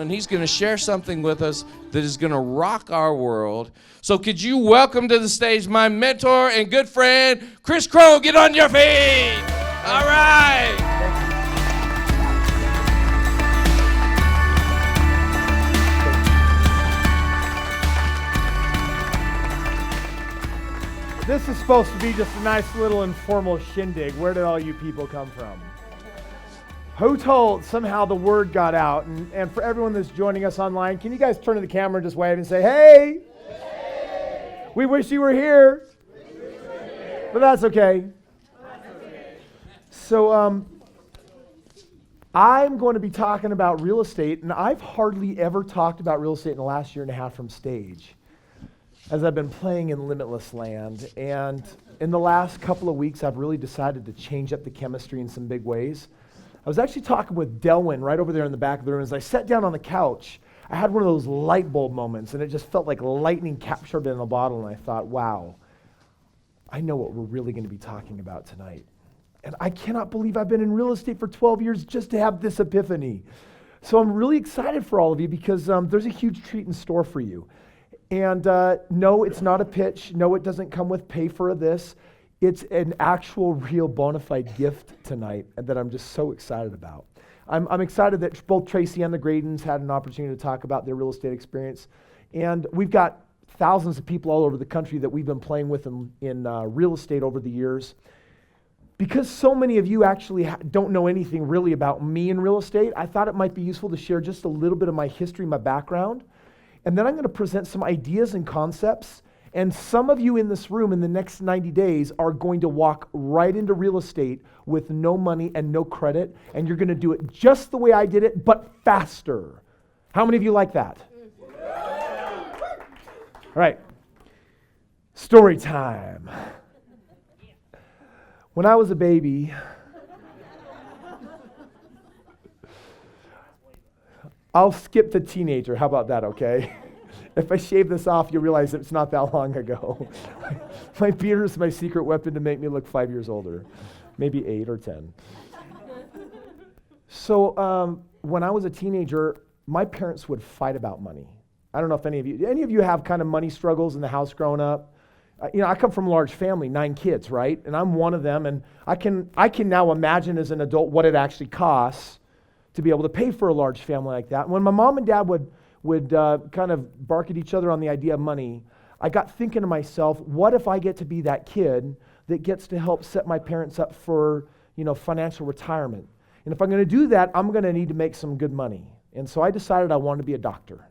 And he's going to share something with us that is going to rock our world. So could you welcome to the stage my mentor and good friend, Chris Crow. Get on your feet. All right. This is supposed to be just a nice little informal shindig. Where did all you people come from? Who told? Somehow the word got out. And for everyone that's joining us online, can you guys turn to the camera and just wave and say, hey? Hey. We wish you were here. But that's okay. So I'm going to be talking about real estate, and I've hardly ever talked about real estate in the last year and a half from stage, as I've been playing in Limitless land. And in the last couple of weeks, I've really decided to change up the chemistry in some big ways. I was actually talking with Delwyn right over there in the back of the room. As I sat down on the couch, I had one of those light bulb moments, and it just felt like lightning captured in a bottle, and I thought, wow, I know what we're really going to be talking about tonight. And I cannot believe I've been in real estate for 12 years just to have this epiphany. So I'm really excited for all of you because there's a huge treat in store for you. And no, it's not a pitch. No, it doesn't come with pay for this. It's an actual, real, bona fide gift tonight that I'm just so excited about. I'm excited that both Tracy and the Gradens had an opportunity to talk about their real estate experience. And we've got thousands of people all over the country that we've been playing with in real estate over the years. Because so many of you actually don't know anything really about me in real estate, I thought it might be useful to share just a little bit of my history, my background. And then I'm going to present some ideas and concepts. And some of you in this room in the next 90 days are going to walk right into real estate with no money and no credit. And you're going to do it just the way I did it, but faster. How many of you like that? All right. Story time. When I was a baby, I'll skip the teenager. How about that, okay? If I shave this off, you'll realize it's not that long ago. My beard is my secret weapon to make me look 5 years older. Maybe 8 or 10. So when I was a teenager, my parents would fight about money. I don't know if any of you have kind of money struggles in the house growing up. I come from a large family, 9 kids, right? And I'm one of them, and I can now imagine as an adult what it actually costs to be able to pay for a large family like that. When my mom and dad would kind of bark at each other on the idea of money, I got thinking to myself, what if I get to be that kid that gets to help set my parents up for, financial retirement? And if I'm going to do that, I'm going to need to make some good money. And so I decided I wanted to be a doctor.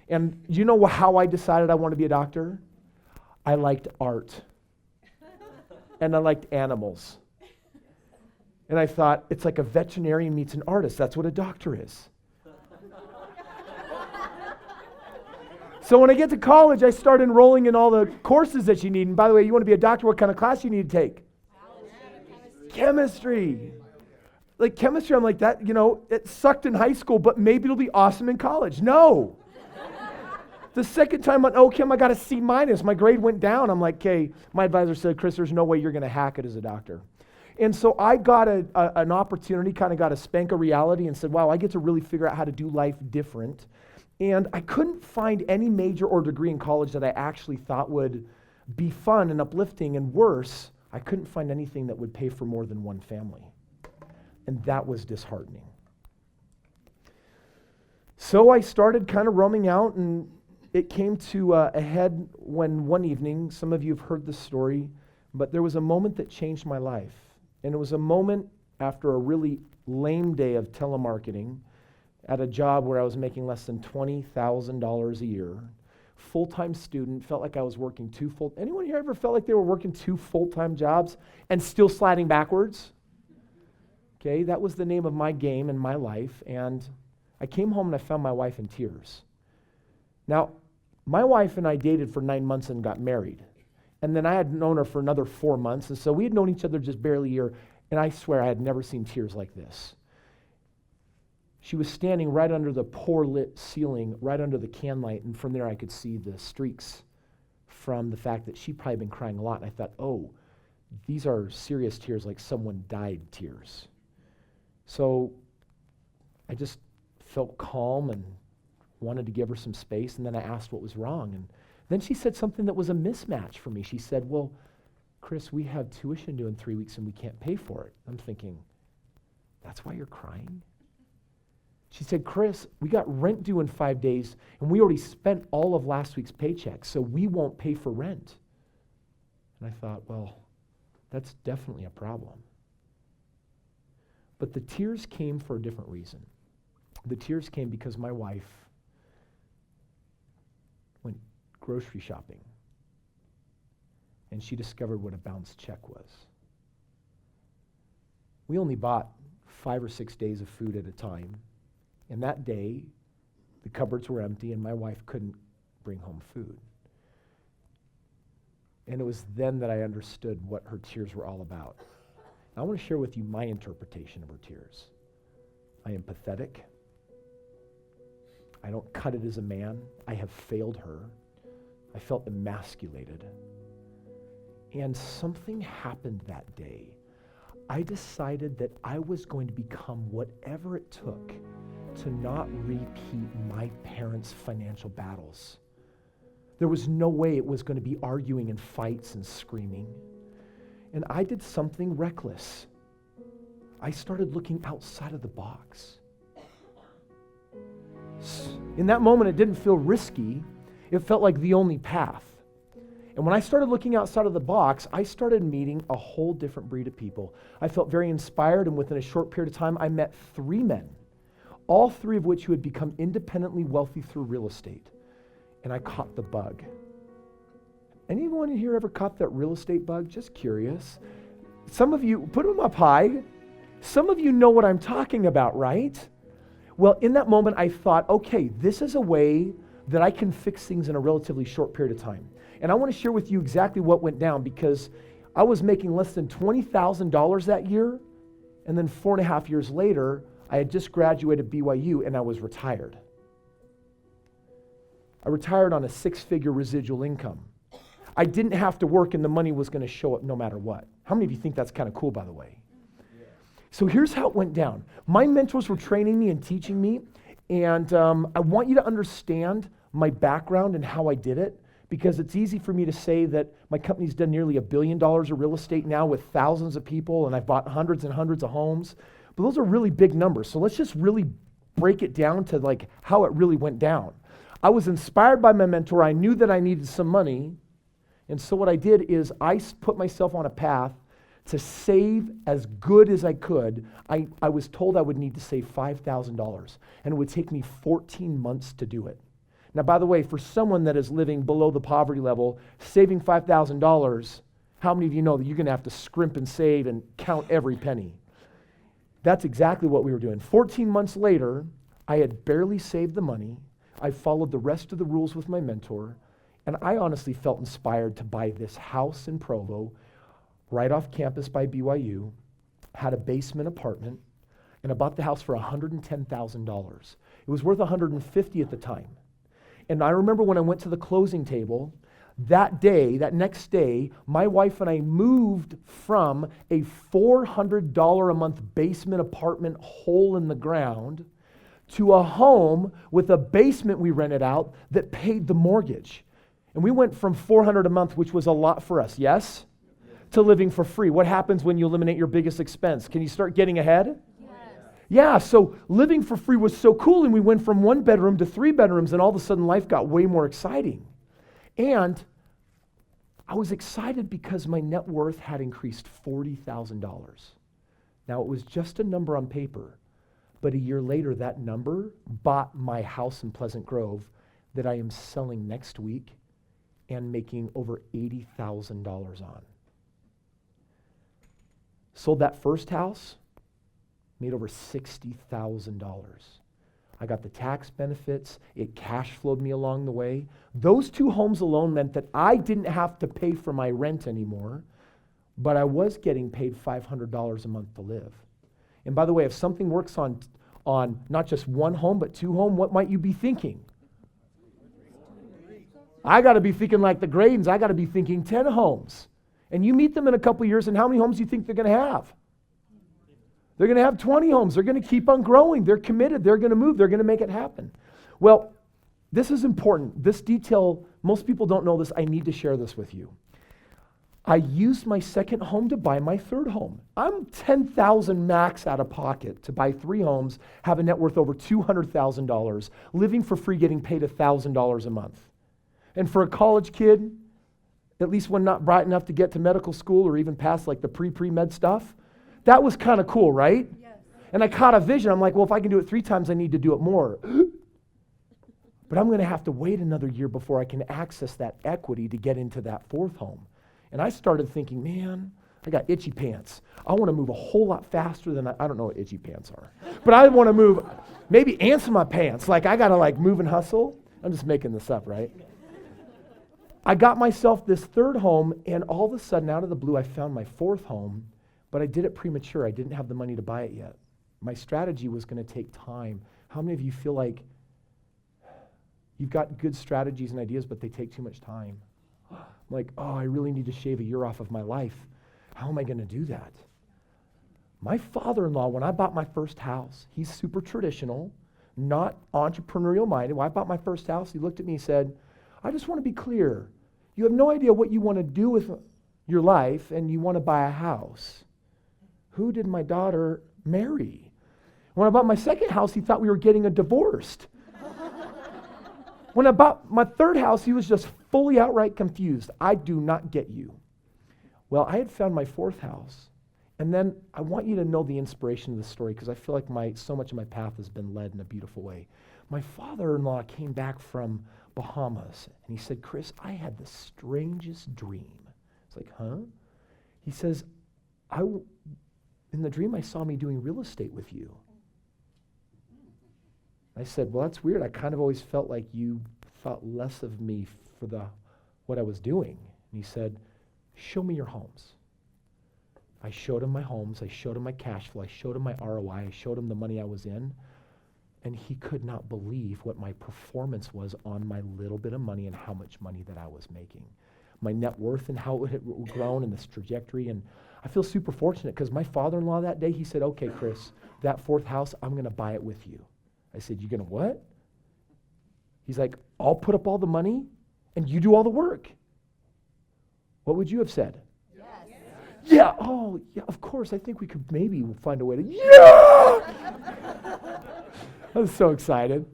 And you know how I decided I wanted to be a doctor? I liked art. And I liked animals. And I thought, it's like a veterinarian meets an artist. That's what a doctor is. So when I get to college, I start enrolling in all the courses that you need. And by the way, you want to be a doctor, what kind of class you need to take? Chemistry. Like chemistry, I'm like that, it sucked in high school, but maybe it'll be awesome in college. No. The second time on OChem, I got a C-. My grade went down. I'm like, okay, my advisor said, Chris, there's no way you're going to hack it as a doctor. And so I got an opportunity, kind of got a spank of reality and said, wow, I get to really figure out how to do life different. And I couldn't find any major or degree in college that I actually thought would be fun and uplifting, and worse, I couldn't find anything that would pay for more than one family. And that was disheartening. So I started kind of roaming out, and it came to a head when one evening, some of you have heard this story, but there was a moment that changed my life. And it was a moment after a really lame day of telemarketing at a job where I was making less than $20,000 a year. Full-time student, felt like I was working anyone here ever felt like they were working 2 full-time jobs and still sliding backwards? Okay, that was the name of my game in my life. And I came home and I found my wife in tears. Now, my wife and I dated for 9 months and got married. And then I had known her for another 4 months. And so we had known each other just barely a year. And I swear I had never seen tears like this. She was standing right under the poor lit ceiling, right under the can light. And from there I could see the streaks from the fact that she'd probably been crying a lot. And I thought, oh, these are serious tears, like someone died tears. So I just felt calm and wanted to give her some space, and then I asked what was wrong. And then she said something that was a mismatch for me. She said, well, Chris, we have tuition due in 3 weeks and we can't pay for it. I'm thinking, that's why you're crying? She said, Chris, we got rent due in 5 days and we already spent all of last week's paycheck, so we won't pay for rent. And I thought, well, that's definitely a problem. But the tears came for a different reason. The tears came because my wife went grocery shopping and she discovered what a bounced check was. We only bought 5 or 6 days of food at a time, and that day the cupboards were empty and my wife couldn't bring home food. And it was then that I understood what her tears were all about. I want to share with you my interpretation of her tears. I am pathetic. I don't cut it as a man. I have failed her. I felt emasculated. And something happened that day. I decided that I was going to become whatever it took to not repeat my parents' financial battles. There was no way it was going to be arguing and fights and screaming. And I did something reckless. I started looking outside of the box. In that moment, it didn't feel risky. It felt like the only path. And when I started looking outside of the box, I started meeting a whole different breed of people. I felt very inspired, and within a short period of time, I met 3 men, all 3 of which who had become independently wealthy through real estate. And I caught the bug. Anyone in here ever caught that real estate bug? Just curious. Some of you, put them up high. Some of you know what I'm talking about, right? Well, in that moment, I thought, okay, this is a way that I can fix things in a relatively short period of time. And I want to share with you exactly what went down, because I was making less than $20,000 that year, and then 4.5 years later, I had just graduated BYU and I was retired. I retired on a 6-figure residual income. I didn't have to work and the money was going to show up no matter what. How many of you think that's kind of cool, by the way? Yeah. So here's how it went down. My mentors were training me and teaching me, and I want you to understand my background and how I did it, because it's easy for me to say that my company's done nearly $1 billion of real estate now with thousands of people, and I've bought hundreds and hundreds of homes. But those are really big numbers. So let's just really break it down to like how it really went down. I was inspired by my mentor. I knew that I needed some money. And so what I did is I put myself on a path to save as good as I could. I was told I would need to save $5,000, and it would take me 14 months to do it. Now, by the way, for someone that is living below the poverty level, saving $5,000, how many of you know that you're going to have to scrimp and save and count every penny? That's exactly what we were doing. 14 months later, I had barely saved the money. I followed the rest of the rules with my mentor, and I honestly felt inspired to buy this house in Provo, right off campus by BYU, had a basement apartment, and I bought the house for $110,000. It was worth $150,000 at the time. And I remember when I went to the closing table, that next day, my wife and I moved from a $400 a month basement apartment hole in the ground to a home with a basement we rented out that paid the mortgage. And we went from $400 a month, which was a lot for us, yes, to living for free. What happens when you eliminate your biggest expense? Can you start getting ahead? Yeah, so living for free was so cool, and we went from 1 bedroom to 3 bedrooms, and all of a sudden life got way more exciting. And I was excited because my net worth had increased $40,000. Now, it was just a number on paper, but a year later, that number bought my house in Pleasant Grove that I am selling next week and making over $80,000 on. Sold that first house, made over $60,000. I got the tax benefits. It cash flowed me along the way. Those 2 homes alone meant that I didn't have to pay for my rent anymore, but I was getting paid $500 a month to live. And by the way, if something works on not just 1 home, but 2 homes, what might you be thinking? I got to be thinking like the Gradens. I got to be thinking 10 homes. And you meet them in a couple years, and how many homes do you think they're going to have? They're going to have 20 homes. They're going to keep on growing. They're committed. They're going to move. They're going to make it happen. Well, this is important. This detail, most people don't know this. I need to share this with you. I used my second home to buy my third home. I'm $10,000 max out of pocket to buy 3 homes, have a net worth over $200,000, living for free, getting paid $1,000 a month. And for a college kid, at least when not bright enough to get to medical school or even past like the pre-med stuff, that was kind of cool, right? Yes. And I caught a vision. I'm like, well, if I can do it 3 times, I need to do it more. But I'm going to have to wait another year before I can access that equity to get into that 4th home. And I started thinking, man, I got itchy pants. I want to move a whole lot faster than I don't know what itchy pants are. But I want to move, maybe ants in my pants. Like I got to like move and hustle. I'm just making this up, right? I got myself this 3rd home, and all of a sudden, out of the blue, I found my 4th home, but I did it premature. I didn't have the money to buy it yet. My strategy was going to take time. How many of you feel like you've got good strategies and ideas, but they take too much time? I'm like, oh, I really need to shave a year off of my life. How am I going to do that? My father-in-law, when I bought my first house, he's super traditional, not entrepreneurial minded. When I bought my first house, he looked at me and said, I just want to be clear. You have no idea what you want to do with your life, and you want to buy a house. Who did my daughter marry? When I bought my second house, he thought we were getting a divorce. When I bought my 3rd house, he was just fully outright confused. I do not get you. Well, I had found my 4th house. And then I want you to know the inspiration of the story, because I feel like so much of my path has been led in a beautiful way. My father-in-law came back from Bahamas, and he said, Chris, I had the strangest dream. It's like, huh? He says, in the dream, I saw me doing real estate with you. I said, well, that's weird. I kind of always felt like you thought less of me for what I was doing. And he said, show me your homes. I showed him my homes. I showed him my cash flow. I showed him my ROI. I showed him the money I was in. And he could not believe what my performance was on my little bit of money and how much money that I was making. My net worth and how it had grown and this trajectory. And I feel super fortunate because my father-in-law that day, he said, okay, Chris, that 4th house, I'm going to buy it with you. I said, you're going to what? He's like, I'll put up all the money and you do all the work. What would you have said? Yes. Yeah, oh, yeah, of course. I think we could maybe find a way to, yeah! I was so excited.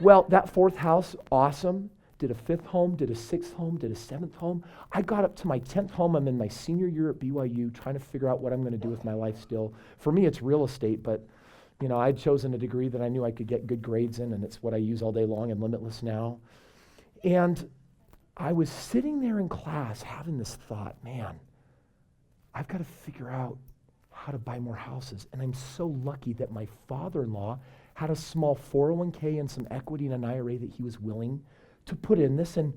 Well, that 4th house, awesome. Did a 5th home, did a 6th home, did a 7th home. I got up to my 10th home. I'm in my senior year at BYU trying to figure out what I'm going to do with my life still. For me, it's real estate, but you know, I'd chosen a degree that I knew I could get good grades in, and it's what I use all day long in Limitless now. And I was sitting there in class having this thought, man, I've got to figure out how to buy more houses. And I'm so lucky that my father-in-law had a small 401k and some equity in an IRA that he was willing to put in this. And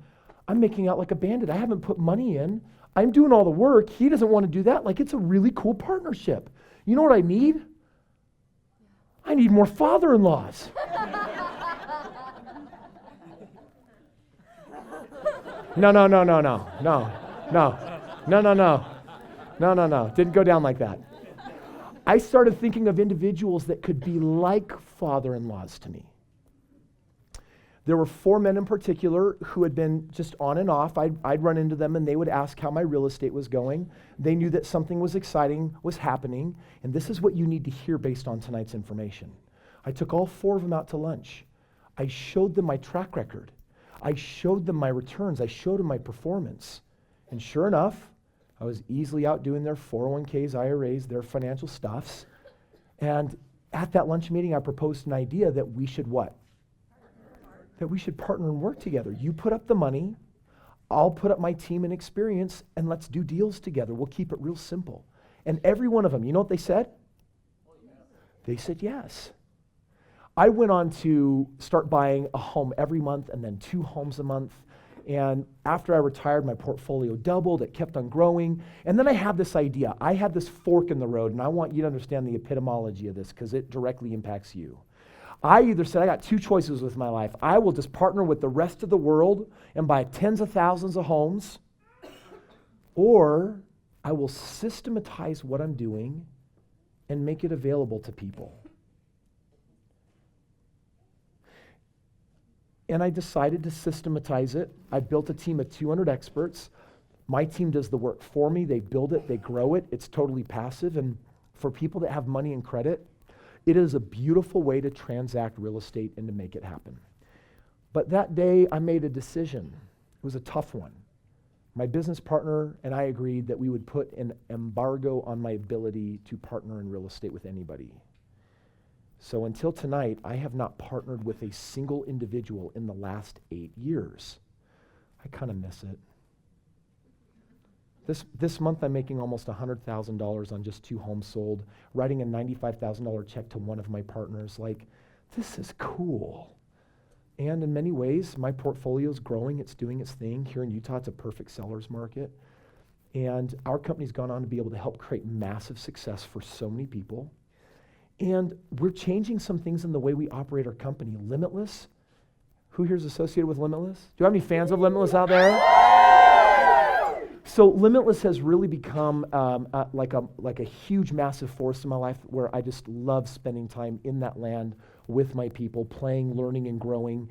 I'm making out like a bandit. I haven't put money in. I'm doing all the work. He doesn't want to do that. Like, it's a really cool partnership. You know what I need? I need more father-in-laws. No. Didn't go down like that. I started thinking of individuals that could be like father-in-laws to me. There were 4 men in particular who had been just on and off. I'd run into them and they would ask how my real estate was going. They knew that something was exciting was happening, and this is what you need to hear based on tonight's information. I took all 4 of them out to lunch. I showed them my track record. I showed them my returns. I showed them my performance. And sure enough, I was easily outdoing their 401ks, IRAs, their financial stuffs. And at that lunch meeting, I proposed an idea that we should what? That we should partner and work together. You put up the money, I'll put up my team and experience, and let's do deals together. We'll keep it real simple. And every one of them, you know what they said? They said yes. I went on to start buying a home every month and then 2 homes a month. And after I retired, my portfolio doubled. It kept on growing. And then I had this idea. I had this fork in the road, and I want you to understand the epitomology of this because it directly impacts you. I either said, I got 2 choices with my life. I will just partner with the rest of the world and buy tens of thousands of homes, or I will systematize what I'm doing and make it available to people. And I decided to systematize it. I built a team of 200 experts. My team does the work for me. They build it, they grow it. It's totally passive. And for people that have money and credit, it is a beautiful way to transact real estate and to make it happen. But that day, I made a decision. It was a tough one. My business partner and I agreed that we would put an embargo on my ability to partner in real estate with anybody. So until tonight, I have not partnered with a single individual in the last 8 years. I kind of miss it. This month, I'm making almost $100,000 on just 2 homes sold, writing a $95,000 check to one of my partners. Like, this is cool. And in many ways, my portfolio is growing. It's doing its thing. Here in Utah, it's a perfect seller's market. And our company's gone on to be able to help create massive success for so many people. And we're changing some things in the way we operate our company. Limitless. Who here is associated with Limitless? Do you have any fans of Limitless out there? So Limitless has really become like a huge, massive force in my life where I just love spending time in that land with my people, playing, learning, and growing.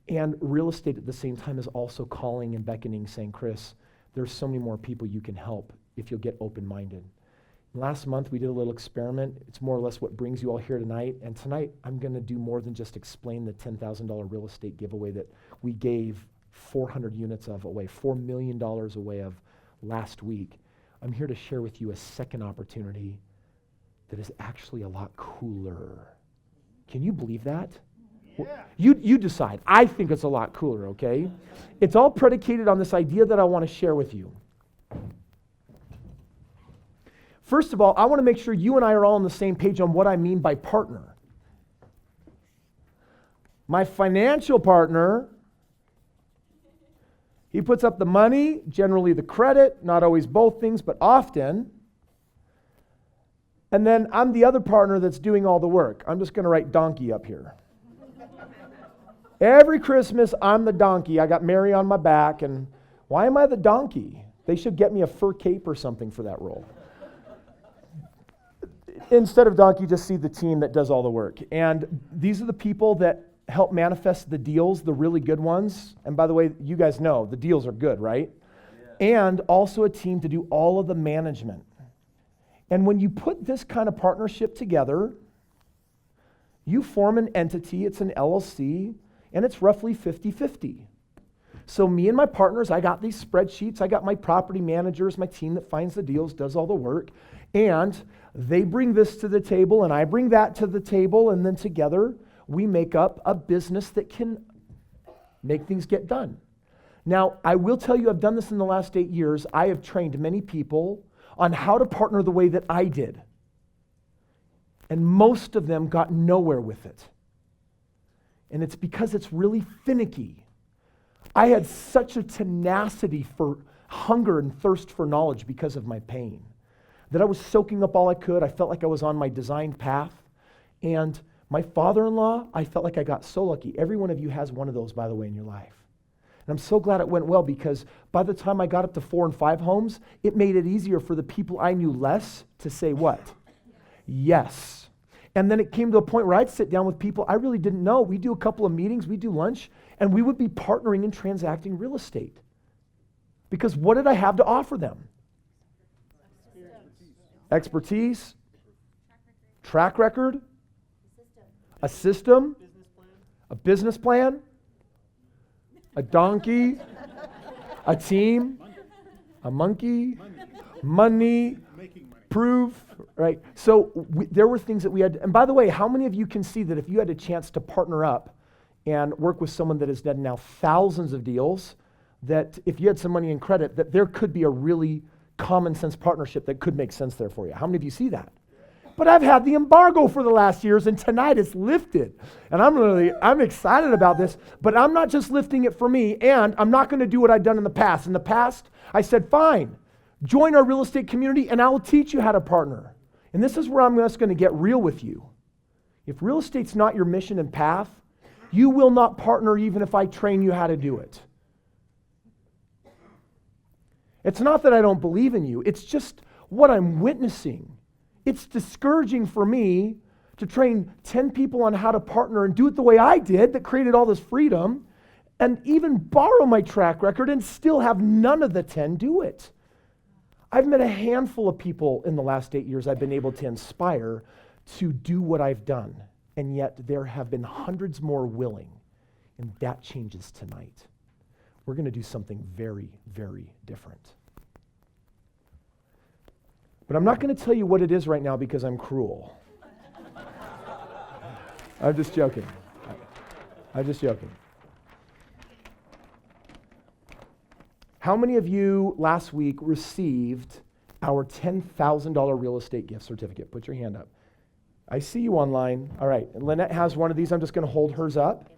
And real estate at the same time is also calling and beckoning, saying, Chris, there's so many more people you can help if you'll get open-minded. Last month, we did a little experiment. It's more or less what brings you all here tonight. And tonight, I'm going to do more than just explain the $10,000 real estate giveaway that we gave 400 units of away, $4 million away of last week. I'm here to share with you a second opportunity that is actually a lot cooler. Can you believe that? Yeah. You decide. I think it's a lot cooler, okay? It's all predicated on this idea that I want to share with you. First of all, I want to make sure you and I are all on the same page on what I mean by partner. My financial partner, he puts up the money, generally the credit, not always both things, but often. And then I'm the other partner that's doing all the work. I'm just going to write donkey up here. Every Christmas, I'm the donkey. I got Mary on my back, and why am I the donkey? They should get me a fur cape or something for that role. Instead of donkey, just see the team that does all the work. And these are the people that help manifest the deals, the really good ones. And by the way, you guys know the deals are good, right? Yeah. And also a team to do all of the management. And when you put this kind of partnership together, you form an entity, it's an LLC, and it's roughly 50-50. So me and my partners, I got these spreadsheets, I got my property managers, my team that finds the deals, does all the work, and they bring this to the table, and I bring that to the table, and then together we make up a business that can make things get done. Now, I will tell you, I've done this in the last 8 years. I have trained many people on how to partner the way that I did. And most of them got nowhere with it. And it's because it's really finicky. I had such a tenacity for hunger and thirst for knowledge because of my pain that I was soaking up all I could. I felt like I was on my designed path. And my father-in-law, I felt like I got so lucky. Every one of you has one of those, by the way, in your life. And I'm so glad it went well because by the time I got up to 4 and 5 homes, it made it easier for the people I knew less to say what? Yes. And then it came to a point where I'd sit down with people I really didn't know. We do a couple of meetings, we do lunch, and we would be partnering and transacting real estate. Because what did I have to offer them? Expertise, track record, a system, a business plan, a donkey, a team, a monkey, money, proof, right? So there were things that we had, and by the way, how many of you can see that if you had a chance to partner up and work with someone that has done now thousands of deals, that if you had some money and credit, that there could be a really common sense partnership that could make sense there for you? How many of you see that? But I've had the embargo for the last years, and tonight it's lifted. And I'm excited about this, but I'm not just lifting it for me, and I'm not going to do what I've done in the past. In the past, I said, fine, join our real estate community, and I will teach you how to partner. And this is where I'm just going to get real with you. If real estate's not your mission and path, you will not partner even if I train you how to do it. It's not that I don't believe in you. It's just what I'm witnessing it's discouraging for me to train 10 people on how to partner and do it the way I did that created all this freedom, and even borrow my track record and still have none of the 10 do it. I've met a handful of people in the last 8 years I've been able to inspire to do what I've done, and yet there have been hundreds more willing, and that changes tonight. We're going to do something very, very different. But I'm not going to tell you what it is right now because I'm cruel. I'm just joking. I'm just joking. How many of you last week received our $10,000 real estate gift certificate? Put your hand up. I see you online. All right, and Lynette has one of these. I'm just going to hold hers up.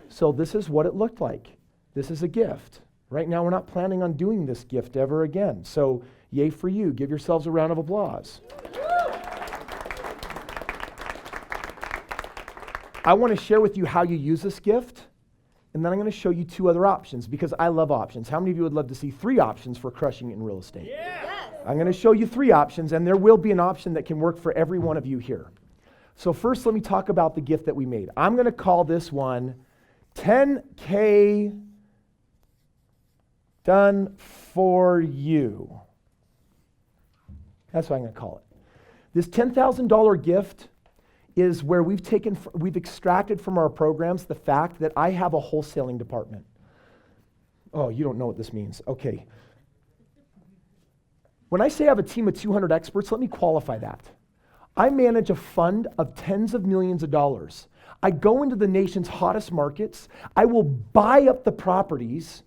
So this is what it looked like. This is a gift. Right now, we're not planning on doing this gift ever again. So yay for you. Give yourselves a round of applause. I want to share with you how you use this gift, and then I'm going to show you 2 other options because I love options. How many of you would love to see 3 options for crushing it in real estate? Yeah. Yes. I'm going to show you 3 options, and there will be an option that can work for every one of you here. So first, let me talk about the gift that we made. I'm going to call this one 10K done for you. That's what I'm going to call it. This $10,000 gift is where we've extracted from our programs the fact that I have a wholesaling department. Oh, you don't know what this means. Okay. When I say I have a team of 200 experts, let me qualify that. I manage a fund of tens of millions of dollars. I go into the nation's hottest markets. I will buy up the properties,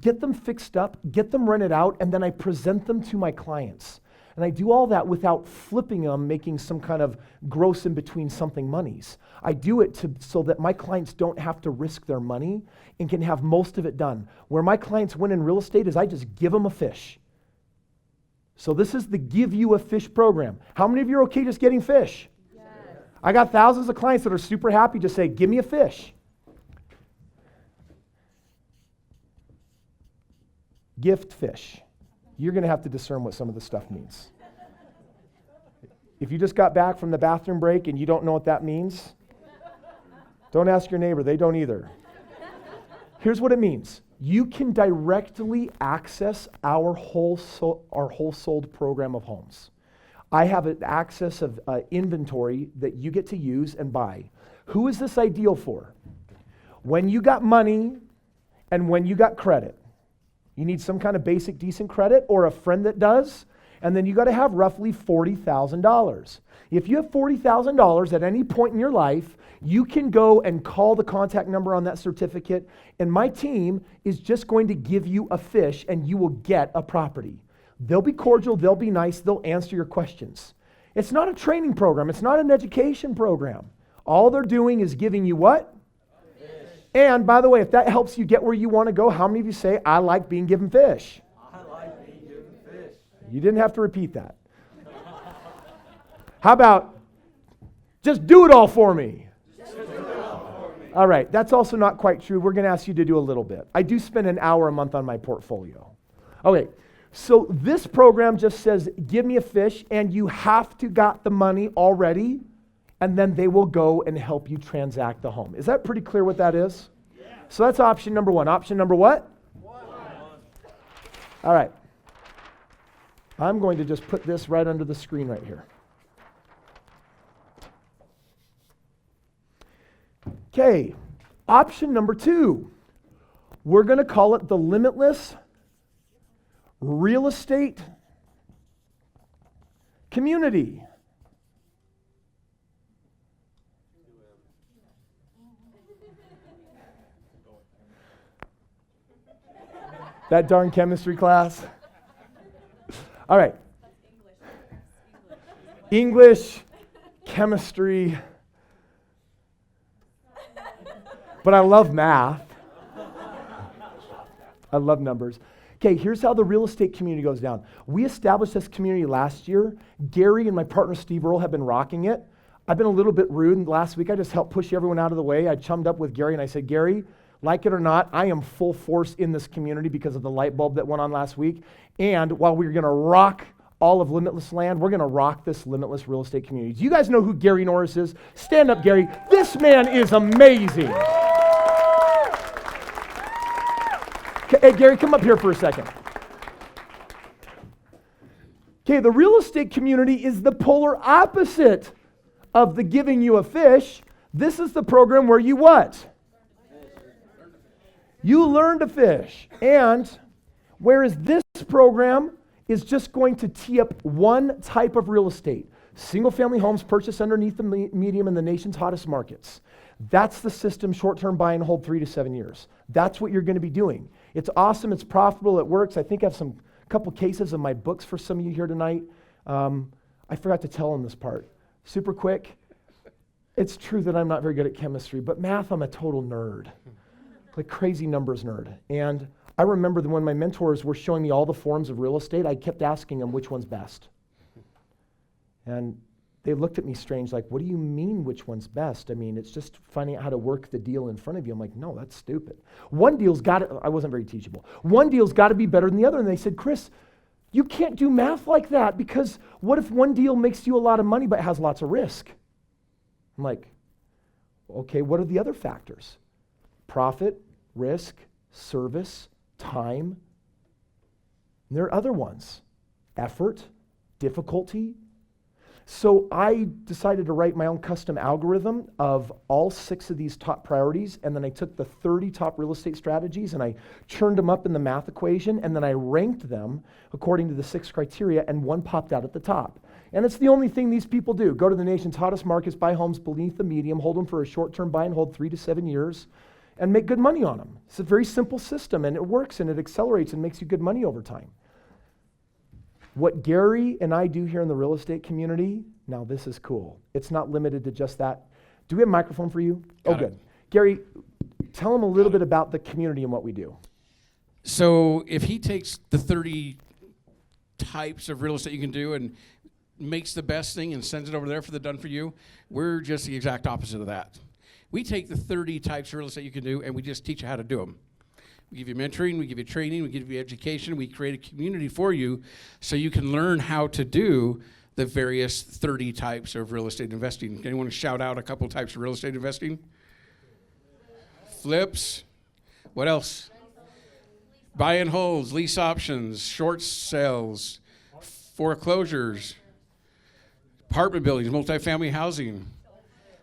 get them fixed up, get them rented out, and then I present them to my clients. And I do all that without flipping them, making some kind of gross in between something monies. I do it so that my clients don't have to risk their money and can have most of it done. Where my clients win in real estate is I just give them a fish. So this is the Give You a Fish program. How many of you are okay just getting fish? Yes. I got thousands of clients that are super happy to say, give me a fish. Gift fish. You're going to have to discern what some of this stuff means. If you just got back from the bathroom break and you don't know what that means, don't ask your neighbor. They don't either. Here's what it means. You can directly access our whole-sold program of homes. I have an access of inventory that you get to use and buy. Who is this ideal for? When you got money and when you got credit. You need some kind of basic decent credit or a friend that does, and then you got to have roughly $40,000. If you have $40,000 at any point in your life, you can go and call the contact number on that certificate, and my team is just going to give you a fish and you will get a property. They'll be cordial, they'll be nice, they'll answer your questions. It's not a training program, it's not an education program. All they're doing is giving you what? And by the way, if that helps you get where you want to go, how many of you say, I like being given fish? I like being given fish. You didn't have to repeat that. How about, just do it all for me? Just do it all for me. All right, that's also not quite true. We're going to ask you to do a little bit. I do spend an hour a month on my portfolio. Okay, so this program just says, give me a fish, and you have to got the money already, and then they will go and help you transact the home. Is that pretty clear what that is? Yeah. So that's option number 1. Option number what? 1. All right. I'm going to just put this right under the screen right here. Okay. Option number 2. We're going to call it the Limitless Real Estate Community. That darn chemistry class. All right. English, chemistry. But I love math. I love numbers. Okay, here's how the real estate community goes down. We established this community last year. Gary and my partner Steve Earle have been rocking it. I've been a little bit rude, and last week I just helped push everyone out of the way. I chummed up with Gary and I said, Gary, like it or not, I am full force in this community because of the light bulb that went on last week. And while we're going to rock all of Limitless land. We're going to rock this Limitless real estate community. Do you guys know who Gary Norris is? Stand up, Gary. This man is amazing. Hey, Gary, come up here for a second. Okay, the real estate community is the polar opposite of the giving you a fish. This is the program where you what? You learn to fish. And whereas this program is just going to tee up one type of real estate, single-family homes purchased underneath the medium in the nation's hottest markets. That's the system, short-term buy and hold 3 to 7 years. That's what you're going to be doing. It's awesome. It's profitable. It works. I think I have some couple cases of my books for some of you here tonight. I forgot to tell them this part. Super quick. It's true that I'm not very good at chemistry, but math, I'm a total nerd. Like crazy numbers nerd. And I remember that when my mentors were showing me all the forms of real estate, I kept asking them which one's best. And they looked at me strange, like, what do you mean which one's best? I mean, it's just finding out how to work the deal in front of you. I'm like, no, that's stupid. One deal's got to, I wasn't very teachable. One deal's got to be better than the other. And they said, Chris, you can't do math like that because what if one deal makes you a lot of money but has lots of risk? I'm like, okay, what are the other factors? Profit, risk, service, time. And there are other ones. Effort, difficulty. So I decided to write my own custom algorithm of all 6 of these top priorities, and then I took the 30 top real estate strategies and I churned them up in the math equation, and then I ranked them according to the 6 criteria, and one popped out at the top. And it's the only thing these people do. Go to the nation's hottest markets, buy homes beneath the medium, hold them for a short-term buy and hold 3 to 7 years, and make good money on them. It's a very simple system, and it works, and it accelerates and makes you good money over time. What Gary and I do here in the real estate community, now this is cool. It's not limited to just that. Do we have a microphone for you? Got oh, it. good. Gary, tell them a little bit about the community and what we do. So if he takes the 30 types of real estate you can do and makes the best thing and sends it over there for the done for you, we're just the exact opposite of that. We take the 30 types of real estate you can do and we just teach you how to do them. We give you mentoring, we give you training, we give you education, we create a community for you so you can learn how to do the various 30 types of real estate investing. Anyone shout out a couple types of real estate investing? Flips. What else? Buy and holds, lease options, short sales, foreclosures, apartment buildings, multifamily housing,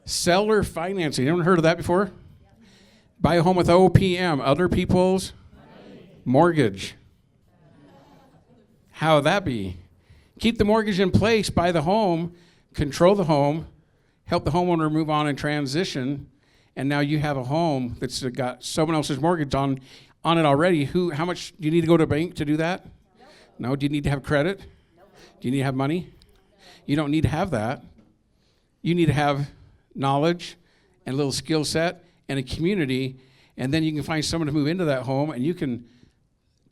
seller financing. Anyone heard of that before? Buy a home with OPM, other people's mortgage. How would that be? Keep the mortgage in place, buy the home, control the home, help the homeowner move on and transition, and now you have a home that's got someone else's mortgage on it already. How much do you need to go to a bank to do that? No. Do you need to have credit? Do you need to have money? You don't need to have that. You need to have knowledge and a little skill set and a community, and then you can find someone to move into that home, and you can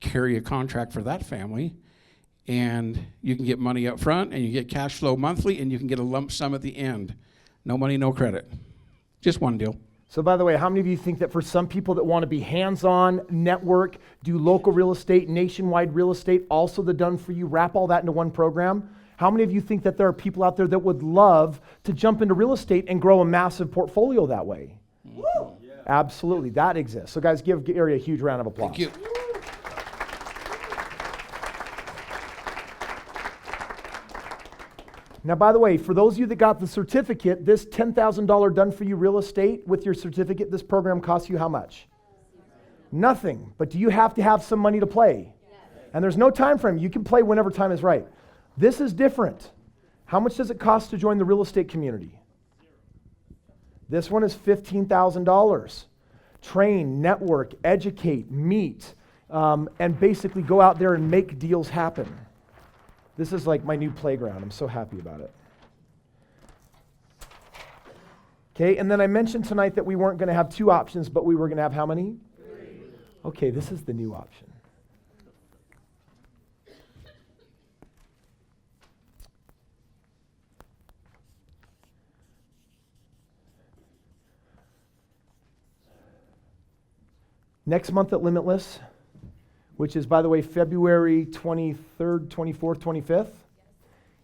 carry a contract for that family, and you can get money up front, and you get cash flow monthly, and you can get a lump sum at the end. No money, no credit. Just one deal. So by the way, how many of you think that for some people that want to be hands-on, network, do local real estate, nationwide real estate, also the done for you, wrap all that into one program? How many of you think that there are people out there that would love to jump into real estate and grow a massive portfolio that way? Woo! Yeah. Absolutely, that exists. So guys, give Gary a huge round of applause. Thank you. Now, by the way, for those of you that got the certificate, this $10,000 done for you real estate with your certificate, this program costs you how much? Nothing. But do you have to have some money to play? Yes. And there's no time frame. You can play whenever time is right. This is different. How much does it cost to join the real estate community? This one is $15,000. Train, network, educate, meet, and basically go out there and make deals happen. This is like my new playground. I'm so happy about it. Okay, and then I mentioned tonight that we weren't going to have 2 options, but we were going to have how many? 3. Okay, this is the new option. Next month at Limitless, which is, by the way, February 23rd, 24th, 25th.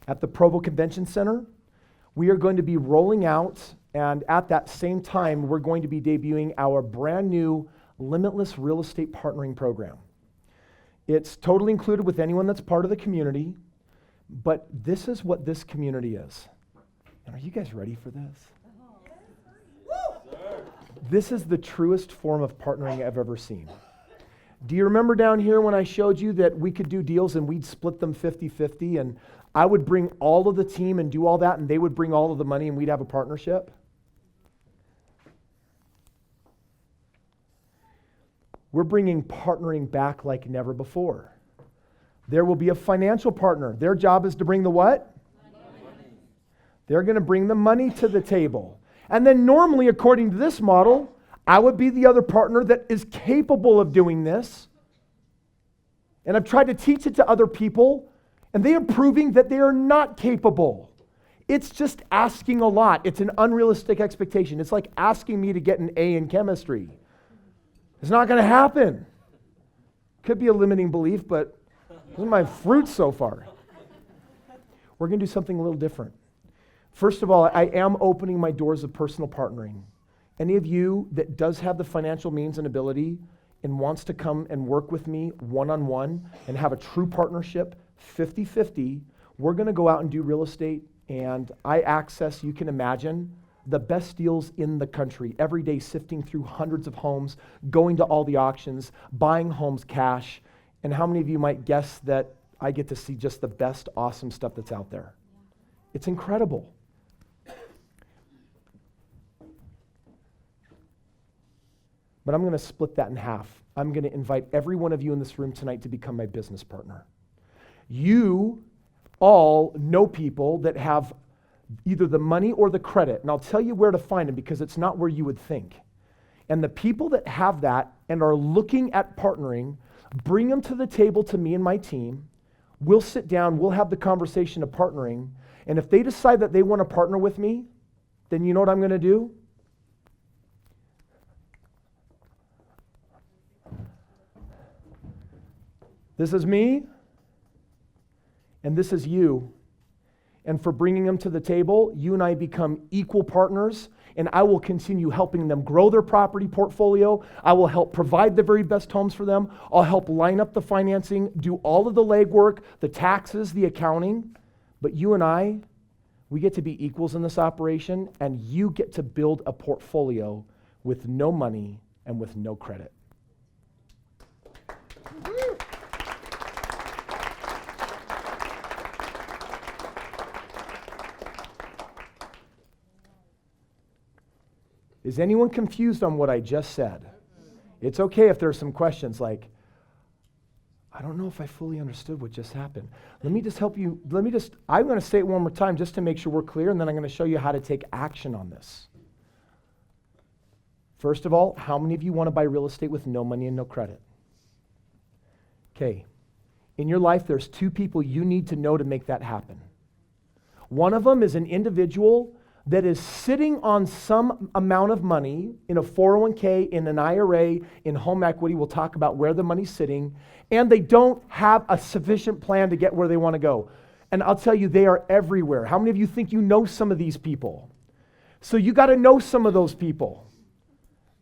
at the Provo Convention Center. We are going to be rolling out, and at that same time, we're going to be debuting our brand new Limitless Real Estate Partnering Program. It's totally included with anyone that's part of the community, but this is what this community is. And are you guys ready for this? This is the truest form of partnering I've ever seen. Do you remember down here when I showed you that we could do deals and we'd split them 50-50 and I would bring all of the team and do all that and they would bring all of the money and we'd have a partnership? We're bringing partnering back like never before. There will be a financial partner. Their job is to bring the what? Money. They're going to bring the money to the table. And then normally, according to this model, I would be the other partner that is capable of doing this. And I've tried to teach it to other people, and they are proving that they are not capable. It's just asking a lot. It's an unrealistic expectation. It's like asking me to get an A in chemistry. It's not going to happen. Could be a limiting belief, but this is my fruit so far. We're going to do something a little different. First of all, I am opening my doors of personal partnering. Any of you that does have the financial means and ability and wants to come and work with me one-on-one and have a true partnership, 50-50, we're going to go out and do real estate, and I access, you can imagine, the best deals in the country. Every day sifting through hundreds of homes, going to all the auctions, buying homes cash. And how many of you might guess that I get to see just the best, awesome stuff that's out there? It's incredible. But I'm going to split that in half. I'm going to invite every one of you in this room tonight to become my business partner. You all know people that have either the money or the credit, and I'll tell you where to find them because it's not where you would think. And the people that have that and are looking at partnering, bring them to the table to me and my team. We'll sit down, we'll have the conversation of partnering, and if they decide that they want to partner with me, then you know what I'm going to do? This is me, and this is you. And for bringing them to the table, you and I become equal partners, and I will continue helping them grow their property portfolio. I will help provide the very best homes for them. I'll help line up the financing, do all of the legwork, the taxes, the accounting. But you and I, we get to be equals in this operation, and you get to build a portfolio with no money and with no credit. Is anyone confused on what I just said? It's okay if there are some questions like, I don't know if I fully understood what just happened. Let me just help you. I'm going to say it one more time just to make sure we're clear, and then I'm going to show you how to take action on this. First of all, how many of you want to buy real estate with no money and no credit? Okay. In your life, there's two people you need to know to make that happen. One of them is an individual that is sitting on some amount of money in a 401k, in an IRA, in home equity. We'll talk about where the money's sitting, and they don't have a sufficient plan to get where they want to go. And I'll tell you, they are everywhere. How many of you think you know some of these people? So you got to know some of those people.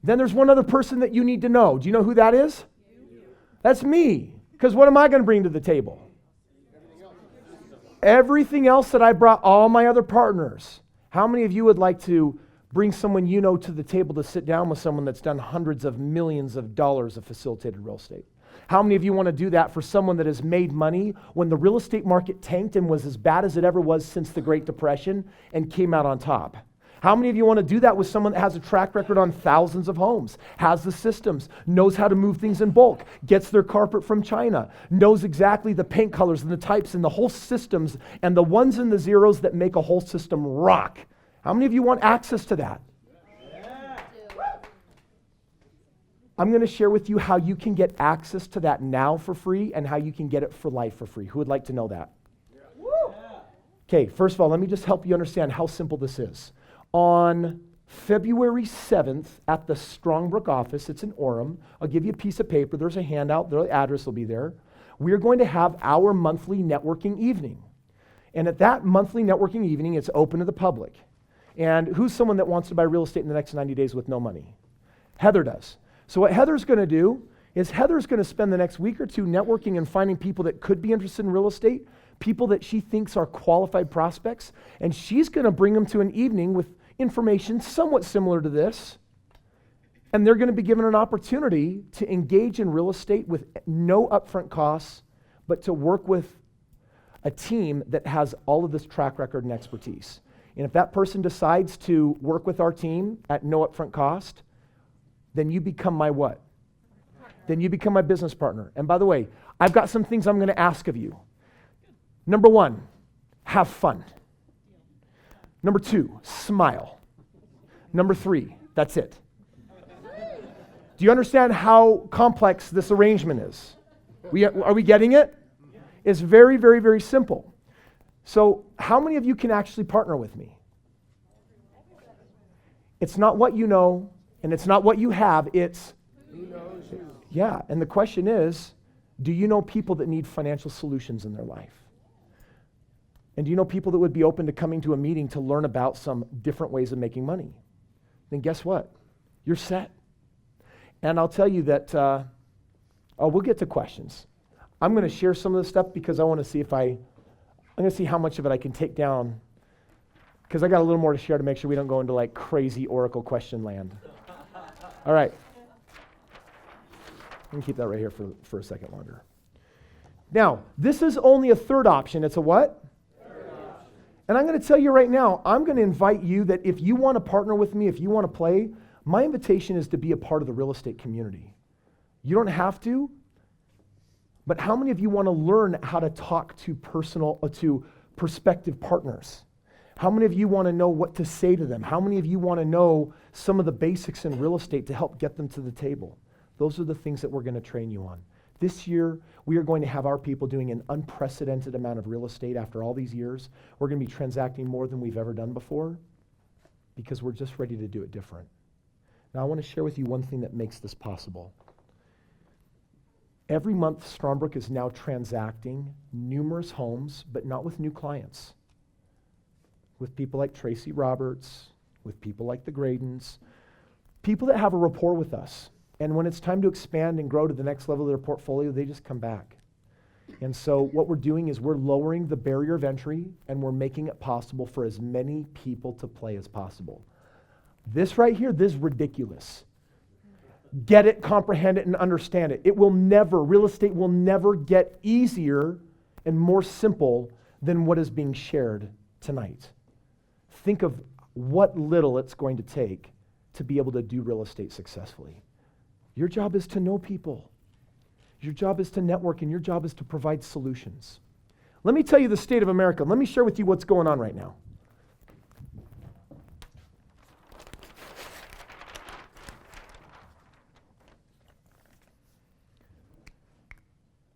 Then there's one other person that you need to know. Do you know who that is? That's me. Because what am I going to bring to the table? Everything else that I brought all my other partners. How many of you would like to bring someone you know to the table to sit down with someone that's done hundreds of millions of dollars of facilitated real estate? How many of you want to do that for someone that has made money when the real estate market tanked and was as bad as it ever was since the Great Depression and came out on top? How many of you want to do that with someone that has a track record on thousands of homes, has the systems, knows how to move things in bulk, gets their carpet from China, knows exactly the paint colors and the types and the whole systems and the ones and the zeros that make a whole system rock? How many of you want access to that? Yeah. I'm going to share with you how you can get access to that now for free and how you can get it for life for free. Who would like to know that? Yeah. Okay, first of all, let me just help you understand how simple this is. On February 7th at the Strongbrook office, it's in Orem. I'll give you a piece of paper. There's a handout. The address will be there. We are going to have our monthly networking evening. And at that monthly networking evening, it's open to the public. And who's someone that wants to buy real estate in the next 90 days with no money? Heather does. So what Heather's going to do is Heather's going to spend the next week or two networking and finding people that could be interested in real estate, people that she thinks are qualified prospects, and she's going to bring them to an evening with information somewhat similar to this, and they're going to be given an opportunity to engage in real estate with no upfront costs, but to work with a team that has all of this track record and expertise. And if that person decides to work with our team at no upfront cost, then you become my what? Then you become my business partner. And by the way, I've got some things I'm going to ask of you. Number 1, have fun. Number 2, smile. Number 3, that's it. Do you understand how complex this arrangement is? Are we getting it? It's very, very, very simple. So how many of you can actually partner with me? It's not what you know, and it's not what you have, it's who knows you. Yeah, and the question is, do you know people that need financial solutions in their life? And do you know people that would be open to coming to a meeting to learn about some different ways of making money? Then guess what? You're set. And I'll tell you that, we'll get to questions. I'm going to share some of this stuff because I want to see I'm going to see how much of it I can take down, because I got a little more to share to make sure we don't go into like crazy Oracle question land. All right. Let me keep that right here for a second longer. Now, this is only a third option. It's a what? Third option. And I'm going to tell you right now, I'm going to invite you that if you want to partner with me, if you want to play, my invitation is to be a part of the real estate community. You don't have to, but how many of you want to learn how to talk to prospective partners? How many of you want to know what to say to them? How many of you want to know some of the basics in real estate to help get them to the table? Those are the things that we're going to train you on. This year, we are going to have our people doing an unprecedented amount of real estate after all these years. We're going to be transacting more than we've ever done before because we're just ready to do it different. Now, I want to share with you one thing that makes this possible. Every month, Strongbrook is now transacting numerous homes, but not with new clients. With people like Tracy Roberts, with people like the Gradens, people that have a rapport with us. And when it's time to expand and grow to the next level of their portfolio, they just come back. And so what we're doing is we're lowering the barrier of entry, and we're making it possible for as many people to play as possible. This right here, this is ridiculous. Get it, comprehend it, and understand it. Real estate will never get easier and more simple than what is being shared tonight. Think of what little it's going to take to be able to do real estate successfully. Your job is to know people. Your job is to network, and your job is to provide solutions. Let me tell you the state of America. Let me share with you what's going on right now.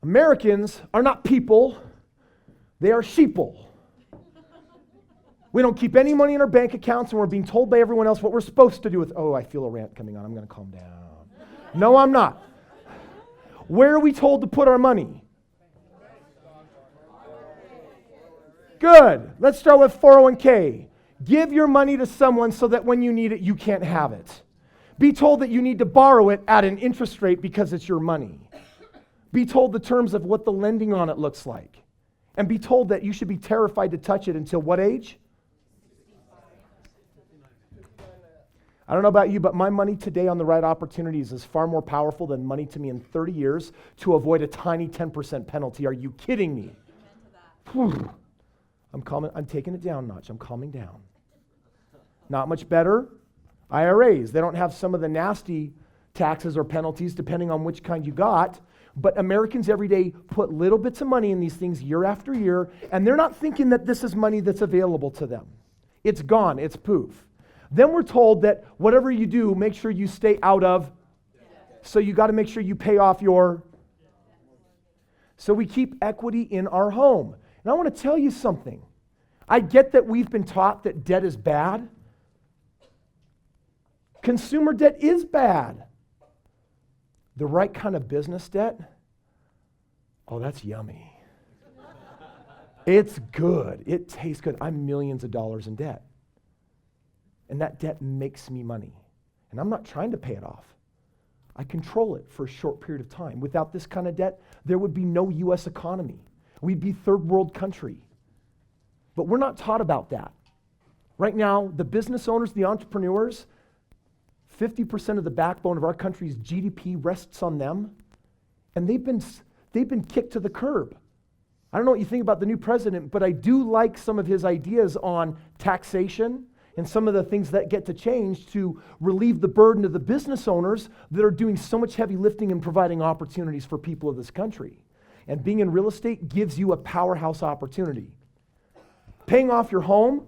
Americans are not people, they are sheeple. We don't keep any money in our bank accounts, and we're being told by everyone else what we're supposed to do with, I feel a rant coming on, I'm going to calm down. No, I'm not. Where are we told to put our money? Good. Let's start with 401k. Give your money to someone so that when you need it, you can't have it. Be told that you need to borrow it at an interest rate because it's your money. Be told the terms of what the lending on it looks like. And be told that you should be terrified to touch it until what age? I don't know about you, but my money today on the right opportunities is far more powerful than money to me in 30 years to avoid a tiny 10% penalty. Are you kidding me? I'm taking it down a notch. I'm calming down. Not much better. IRAs, they don't have some of the nasty taxes or penalties depending on which kind you got. But Americans every day put little bits of money in these things year after year, and they're not thinking that this is money that's available to them. It's gone. It's poof. Then we're told that whatever you do, make sure you stay out of. So you got to make sure you pay off your. So we keep equity in our home. And I want to tell you something. I get that we've been taught that debt is bad. Consumer debt is bad. The right kind of business debt, that's yummy. It's good. It tastes good. I'm millions of dollars in debt. And that debt makes me money. And I'm not trying to pay it off. I control it for a short period of time. Without this kind of debt, there would be no U.S. economy. We'd be third world country. But we're not taught about that. Right now, the business owners, the entrepreneurs, 50% of the backbone of our country's GDP rests on them. And they've been kicked to the curb. I don't know what you think about the new president, but I do like some of his ideas on taxation and some of the things that get to change to relieve the burden of the business owners that are doing so much heavy lifting and providing opportunities for people of this country. And being in real estate gives you a powerhouse opportunity. Paying off your home,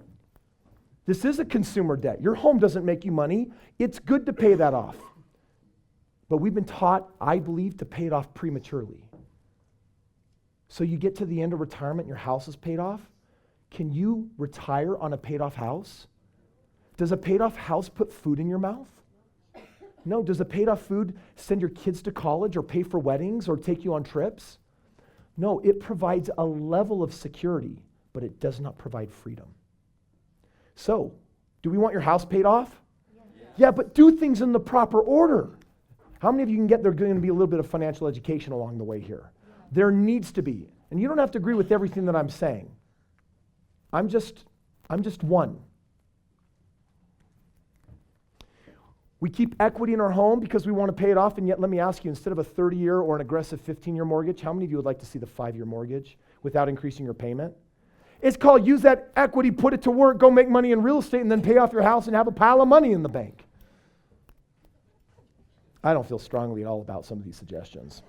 this is a consumer debt. Your home doesn't make you money. It's good to pay that off. But we've been taught, I believe, to pay it off prematurely. So you get to the end of retirement, your house is paid off. Can you retire on a paid off house? Does a paid off house put food in your mouth? No. Does a paid off food send your kids to college or pay for weddings or take you on trips? No, it provides a level of security, but it does not provide freedom. So, do we want your house paid off? Yeah, but do things in the proper order. How many of you can get there's going to be a little bit of financial education along the way here? There needs to be. And you don't have to agree with everything that I'm saying. I'm just one. We keep equity in our home because we want to pay it off, and yet let me ask you, instead of a 30-year or an aggressive 15-year mortgage, how many of you would like to see the 5-year mortgage without increasing your payment? It's called use that equity, put it to work, go make money in real estate, and then pay off your house and have a pile of money in the bank. I don't feel strongly at all about some of these suggestions.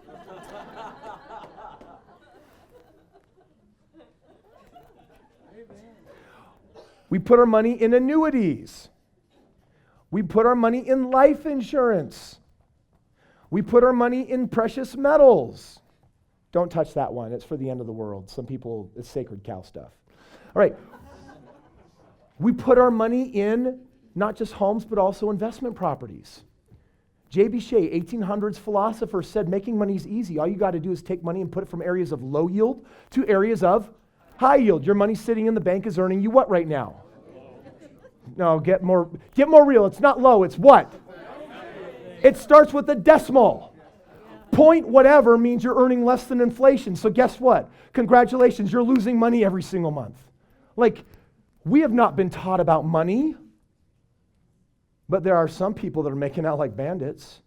We put our money in annuities. We put our money in life insurance. We put our money in precious metals. Don't touch that one. It's for the end of the world. Some people, it's sacred cow stuff. All right. We put our money in not just homes, but also investment properties. J.B. Shea, 1800s philosopher, said making money is easy. All you got to do is take money and put it from areas of low yield to areas of high yield. Your money sitting in the bank is earning you what right now? No, get more real. It's not low, it's what? It starts with a decimal. Point whatever means you're earning less than inflation. So guess what? Congratulations, you're losing money every single month. Like, we have not been taught about money, but there are some people that are making out like bandits.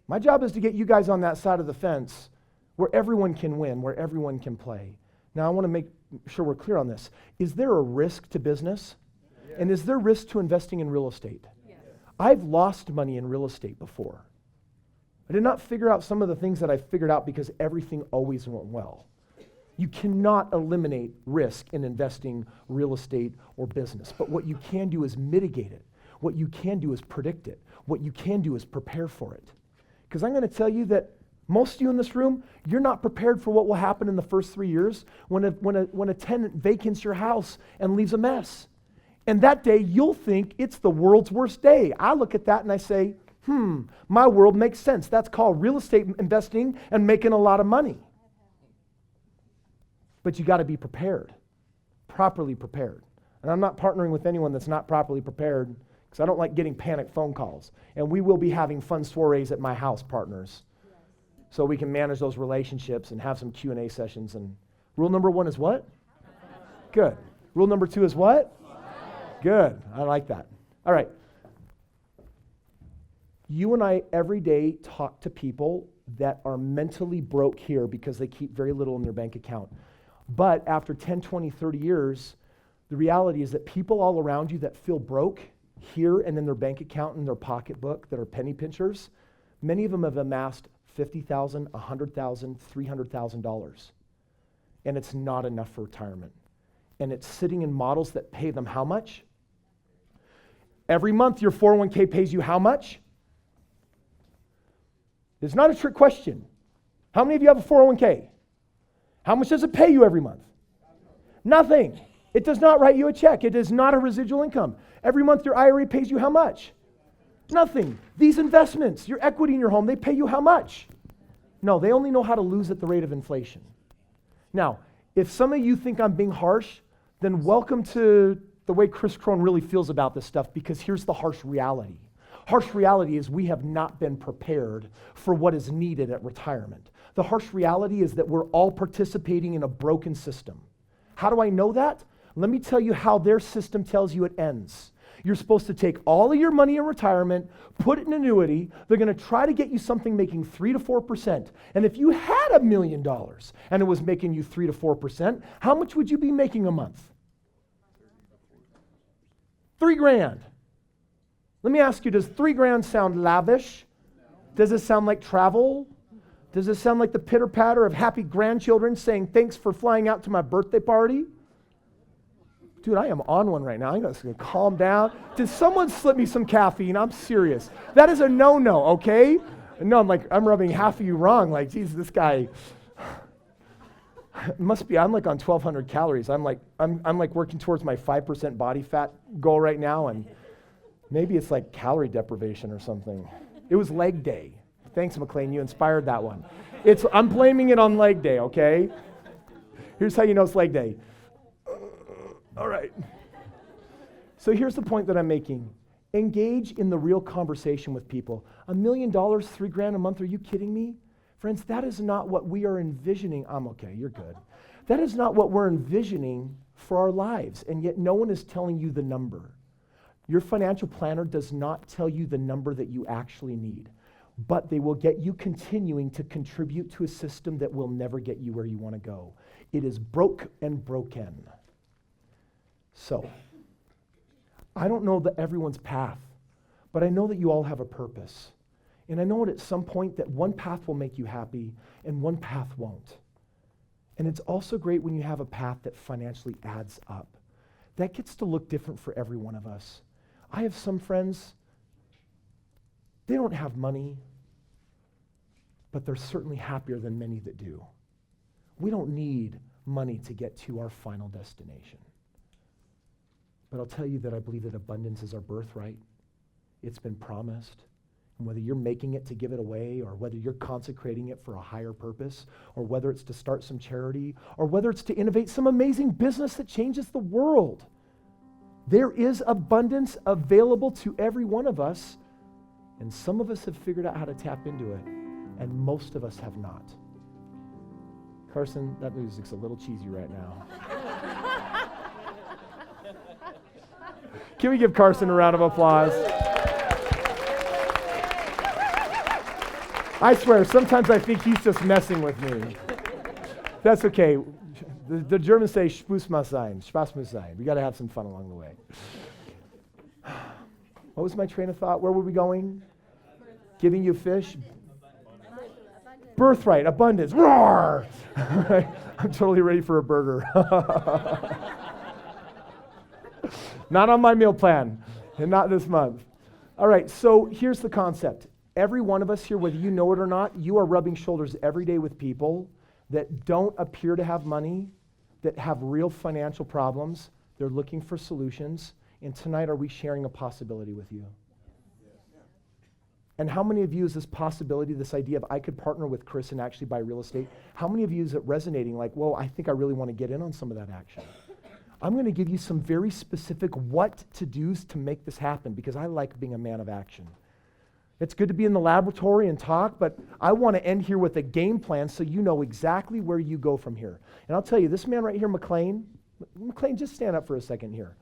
My job is to get you guys on that side of the fence where everyone can win, where everyone can play. Now, I want to make sure we're clear on this. Is there a risk to business? Yes. And is there risk to investing in real estate? Yes. I've lost money in real estate before. I did not figure out some of the things that I figured out because everything always went well. You cannot eliminate risk in investing real estate or business, but what you can do is mitigate it. What you can do is predict it. What you can do is prepare for it. Because I'm going to tell you that most of you in this room, you're not prepared for what will happen in the first 3 years when a tenant vacants your house and leaves a mess. And that day, you'll think it's the world's worst day. I look at that and I say, my world makes sense. That's called real estate investing and making a lot of money. But you got to be prepared, properly prepared. And I'm not partnering with anyone that's not properly prepared because I don't like getting panic phone calls. And we will be having fun soirees at my house, partners, so we can manage those relationships and have some Q&A sessions. And rule number 1 is what? Good. Rule number 2 is what? Good. I like that. All right. You and I every day talk to people that are mentally broke here because they keep very little in their bank account. But after 10, 20, 30 years, the reality is that people all around you that feel broke here and in their bank account and their pocketbook that are penny pinchers, many of them have amassed $50,000, $100,000, $300,000. And it's not enough for retirement. And it's sitting in models that pay them how much? Every month your 401k pays you how much? It's not a trick question. How many of you have a 401k? How much does it pay you every month? Nothing. It does not write you a check. It is not a residual income. Every month your IRA pays you how much? Nothing. These investments, your equity in your home, they pay you how much? No, they only know how to lose at the rate of inflation. Now, If some of you think I'm being harsh, then welcome to the way Chris Crone really feels about this stuff, because here's the harsh reality. Harsh reality is we have not been prepared for what is needed at retirement. The harsh reality is that we're all participating in a broken system. How do I know that? Let me tell you how their system tells you it ends. You're supposed to take all of your money in retirement, put it in annuity. They're going to try to get you something making 3 to 4%. And if you had $1 million and it was making you 3 to 4%, how much would you be making a month? $3,000. Let me ask you, does $3,000 sound lavish? Does it sound like travel? Does it sound like the pitter-patter of happy grandchildren saying, thanks for flying out to my birthday party? Dude, I am on one right now. I'm just going to calm down. Did someone slip me some caffeine? I'm serious. That is a no-no, okay? No, I'm rubbing half of you wrong. Like, geez, this guy must be, I'm like on 1,200 calories. I'm like working towards my 5% body fat goal right now, and maybe it's like calorie deprivation or something. It was leg day. Thanks, McLean, you inspired that one. I'm blaming it on leg day, okay? Here's how you know it's leg day. All right. So here's the point that I'm making. Engage in the real conversation with people. $1 million, $3,000 a month, are you kidding me? Friends, that is not what we are envisioning. I'm okay, you're good. That is not what we're envisioning for our lives, and yet no one is telling you the number. Your financial planner does not tell you the number that you actually need, but they will get you continuing to contribute to a system that will never get you where you want to go. It is broke and broken. So, I don't know that everyone's path, but I know that you all have a purpose. And I know at some point that one path will make you happy and one path won't. And it's also great when you have a path that financially adds up. That gets to look different for every one of us. I have some friends, they don't have money, but they're certainly happier than many that do. We don't need money to get to our final destination. But I'll tell you that I believe that abundance is our birthright. It's been promised. And whether you're making it to give it away, or whether you're consecrating it for a higher purpose, or whether it's to start some charity, or whether it's to innovate some amazing business that changes the world, there is abundance available to every one of us. And some of us have figured out how to tap into it, and most of us have not. Carson, that music's a little cheesy right now. Can we give Carson a round of applause? I swear, sometimes I think he's just messing with me. That's okay. The Germans say, Spaß muss sein. We got to have some fun along the way. What was my train of thought? Where were we going? Giving you fish? Birthright, abundance. Roar! I'm totally ready for a burger. Not on my meal plan, and not this month. All right, so here's the concept. Every one of us here, whether you know it or not, you are rubbing shoulders every day with people that don't appear to have money, that have real financial problems. They're looking for solutions. And tonight, are we sharing a possibility with you? And how many of you is this possibility, this idea of I could partner with Chris and actually buy real estate? How many of you is it resonating like, well, I think I really want to get in on some of that action? I'm going to give you some very specific what to do's to make this happen, because I like being a man of action. It's good to be in the laboratory and talk, but I want to end here with a game plan so you know exactly where you go from here. And I'll tell you, this man right here, McLean, just stand up for a second here.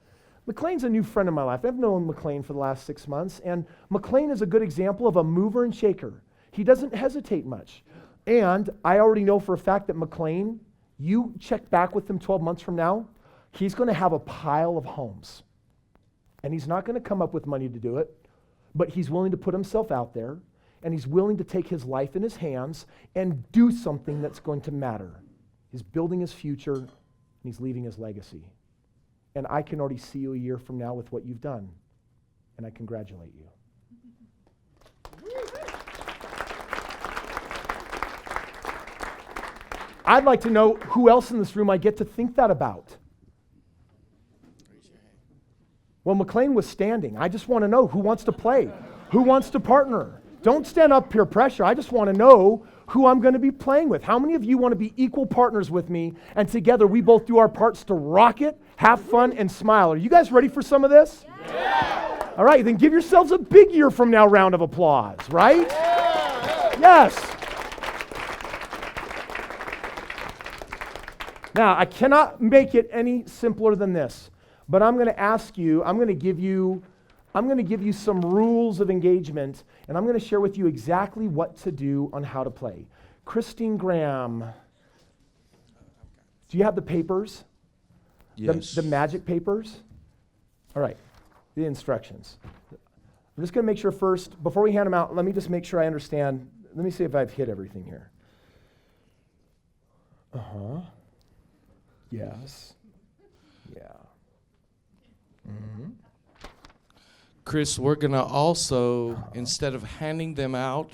McLean's a new friend of my life. I've known McLean for the last 6 months, and McLean is a good example of a mover and shaker. He doesn't hesitate much. And I already know for a fact that McLean, you check back with him 12 months from now, he's going to have a pile of homes. And he's not going to come up with money to do it, but he's willing to put himself out there, and he's willing to take his life in his hands and do something that's going to matter. He's building his future, and he's leaving his legacy. And I can already see you a year from now with what you've done, and I congratulate you. I'd like to know who else in this room I get to think that about. Well, McLean was standing. I just want to know who wants to play, who wants to partner. Don't stand up peer pressure. I just want to know who I'm going to be playing with. How many of you want to be equal partners with me, and together we both do our parts to rock it, have fun, and smile? Are you guys ready for some of this? Yeah. All right, then give yourselves a big year from now round of applause, right? Yeah. Yes. Now, I cannot make it any simpler than this, but I'm going to ask you, I'm going to give you some rules of engagement, and I'm going to share with you exactly what to do on how to play. Christine Graham, do you have the papers? Yes. The magic papers? All right, the instructions. I'm just going to make sure first, before we hand them out, let me just make sure I understand. Let me see if I've hit everything here. Uh-huh. Yes. Yeah. Mm-hmm. Chris, we're going to also, instead of handing them out,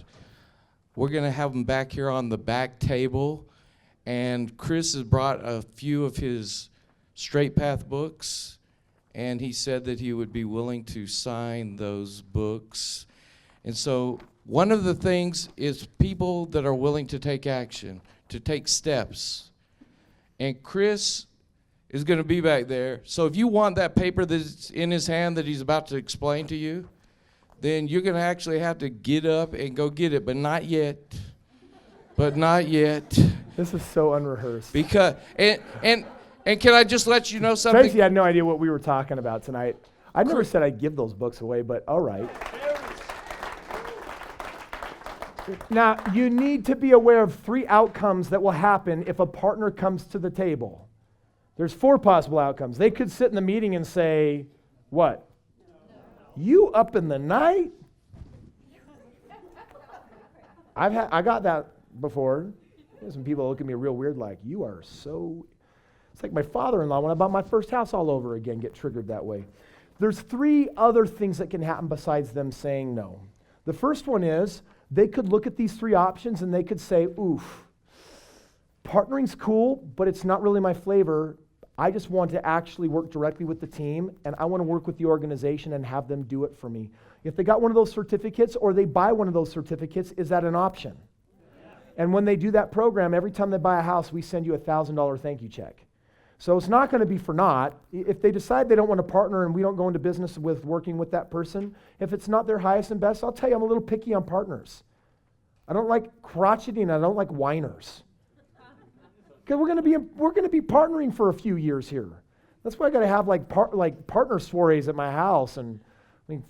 we're going to have them back here on the back table. And Chris has brought a few of his Straight Path books, and he said that he would be willing to sign those books. And so one of the things is people that are willing to take action, to take steps. And Chris is going to be back there. So if you want that paper that's in his hand that he's about to explain to you, then you're going to actually have to get up and go get it, but not yet. But not yet. This is so unrehearsed. Because and can I just let you know something? Tracy had no idea what we were talking about tonight. I never said I'd give those books away, but all right. Now, you need to be aware of 3 outcomes that will happen if a partner comes to the table. There's 4 possible outcomes. They could sit in the meeting and say, what? No. You up in the night? I got that before. There's some people look at me real weird like, you are so... It's like my father-in-law, when I bought my first house all over again, get triggered that way. There's 3 other things that can happen besides them saying no. The first one is, they could look at these 3 options and they could say, oof, partnering's cool, but it's not really my flavor. I just want to actually work directly with the team, and I want to work with the organization and have them do it for me. If they got one of those certificates or they buy one of those certificates, is that an option? Yeah. And when they do that program, every time they buy a house, we send you a $1,000 thank you check. So it's not going to be for naught. If they decide they don't want to partner and we don't go into business with working with that person, if it's not their highest and best, I'll tell you, I'm a little picky on partners. I don't like crotchety and I don't like whiners. Because we're going to be partnering for a few years here. That's why I got to have like partner soirees at my house and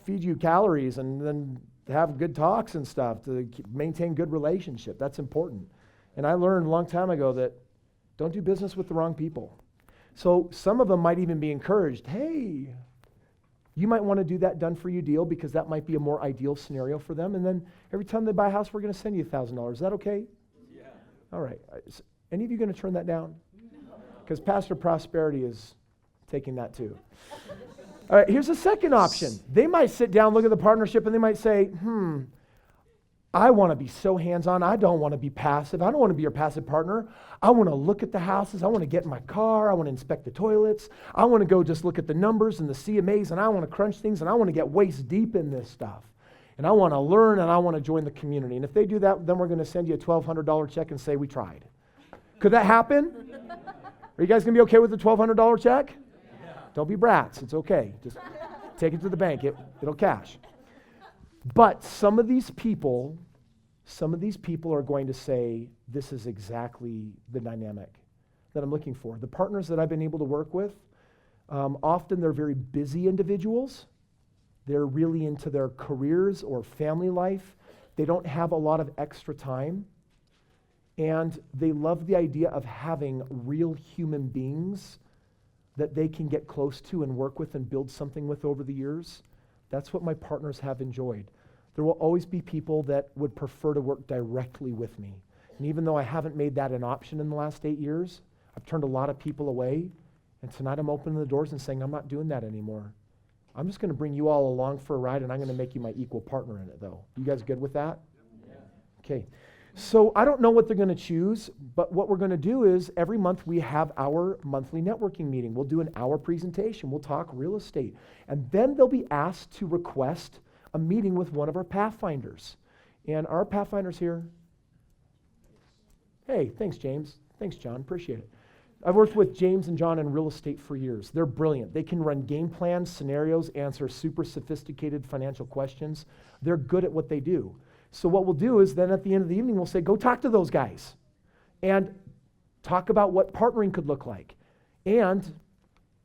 feed you calories and then have good talks and stuff to maintain good relationship. That's important. And I learned a long time ago that don't do business with the wrong people. So some of them might even be encouraged, hey, you might want to do that done for you deal because that might be a more ideal scenario for them. And then every time they buy a house, we're going to send you $1,000. Is that okay? Yeah. All right. Is any of you going to turn that down? Because Pastor Prosperity is taking that too. All right, here's a second option. They might sit down, look at the partnership, and they might say, I want to be so hands-on. I don't want to be passive. I don't want to be your passive partner. I want to look at the houses. I want to get in my car. I want to inspect the toilets. I want to go just look at the numbers and the CMAs, and I want to crunch things, and I want to get waist deep in this stuff. And I want to learn, and I want to join the community. And if they do that, then we're going to send you a $1,200 check and say, we tried. Could that happen? Are you guys going to be okay with the $1,200 check? Yeah. Don't be brats. It's okay. Just take it to the bank. It'll cash. But some of these people are going to say, this is exactly the dynamic that I'm looking for. The partners that I've been able to work with, often they're very busy individuals. They're really into their careers or family life. They don't have a lot of extra time. And they love the idea of having real human beings that they can get close to and work with and build something with over the years. That's what my partners have enjoyed. There will always be people that would prefer to work directly with me. And even though I haven't made that an option in the last 8 years, I've turned a lot of people away. And tonight I'm opening the doors and saying, I'm not doing that anymore. I'm just going to bring you all along for a ride, and I'm going to make you my equal partner in it, though. You guys good with that? Yeah. Okay. So I don't know what they're going to choose, but what we're going to do is every month we have our monthly networking meeting. We'll do an hour presentation. We'll talk real estate. And then they'll be asked to request a meeting with one of our Pathfinders. And our Pathfinders here, Hey, thanks, James. Thanks, John. Appreciate it. I've worked with James and John in real estate for years. They're brilliant. They can run game plans, scenarios, answer super sophisticated financial questions. They're good at what they do. So what we'll do is then at the end of the evening, we'll say, go talk to those guys and talk about what partnering could look like. And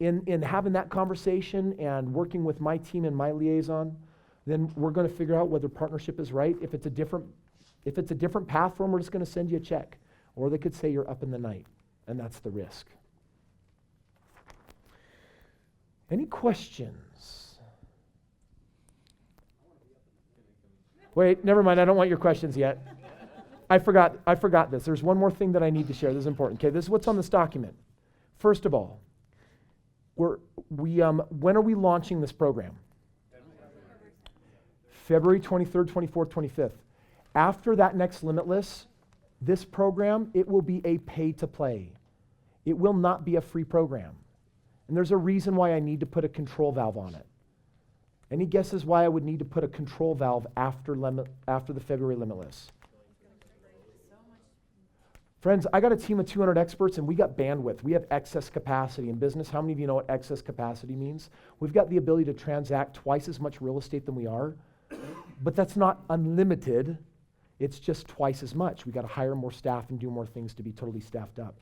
in having that conversation and working with my team and my liaison, then we're going to figure out whether partnership is right. If it's a different path for them, we're just going to send you a check. Or they could say you're up in the night, and that's the risk. Any questions? Wait, never mind. I don't want your questions yet. I forgot this. There's one more thing that I need to share. This is important. Okay, this is what's on this document. First of all, when are we launching this program? February 23rd, 24th, 25th. After that next Limitless, this program, it will be a pay-to-play. It will not be a free program. And there's a reason why I need to put a control valve on it. Any guesses why I would need to put a control valve after the February Limitless? Friends, I got a team of 200 experts and we got bandwidth. We have excess capacity in business. How many of you know what excess capacity means? We've got the ability to transact twice as much real estate than we are, but that's not unlimited. It's just twice as much. We got to hire more staff and do more things to be totally staffed up.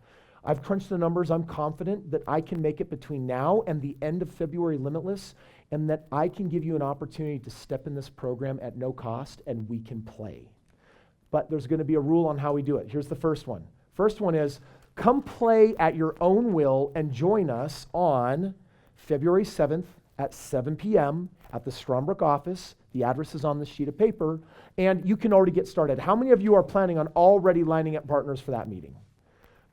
I've crunched the numbers. I'm confident that I can make it between now and the end of February Limitless, and that I can give you an opportunity to step in this program at no cost and we can play. But there's going to be a rule on how we do it. Here's the first one. First one is, come play at your own will and join us on February 7th at 7 p.m. at the Stromberg office. The address is on the sheet of paper, and you can already get started. How many of you are planning on already lining up partners for that meeting?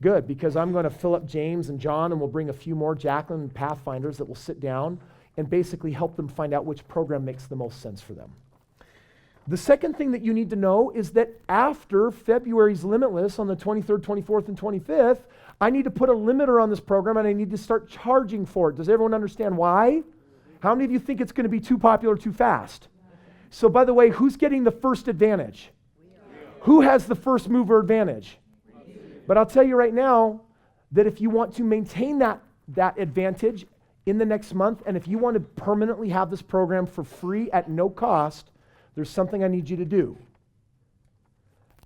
Good, because I'm going to fill up James and John, and we'll bring a few more Jacqueline and Pathfinders that will sit down and basically help them find out which program makes the most sense for them. The second thing that you need to know is that after February's Limitless on the 23rd, 24th, and 25th, I need to put a limiter on this program and I need to start charging for it. Does everyone understand why? How many of you think it's going to be too popular too fast? So by the way, who's getting the first advantage? Who has the first mover advantage? But I'll tell you right now that if you want to maintain that advantage in the next month, and if you want to permanently have this program for free at no cost, there's something I need you to do.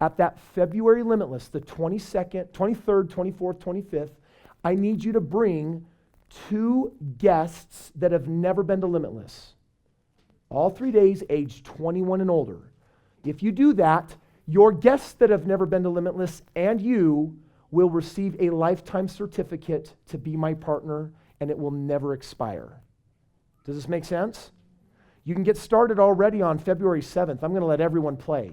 At that February Limitless, the 22nd, 23rd, 24th, 25th, I need you to bring 2 guests that have never been to Limitless. All 3 days, aged 21 and older. If you do that, your guests that have never been to Limitless and you will receive a lifetime certificate to be my partner, and it will never expire. Does this make sense? You can get started already on February 7th. I'm going to let everyone play.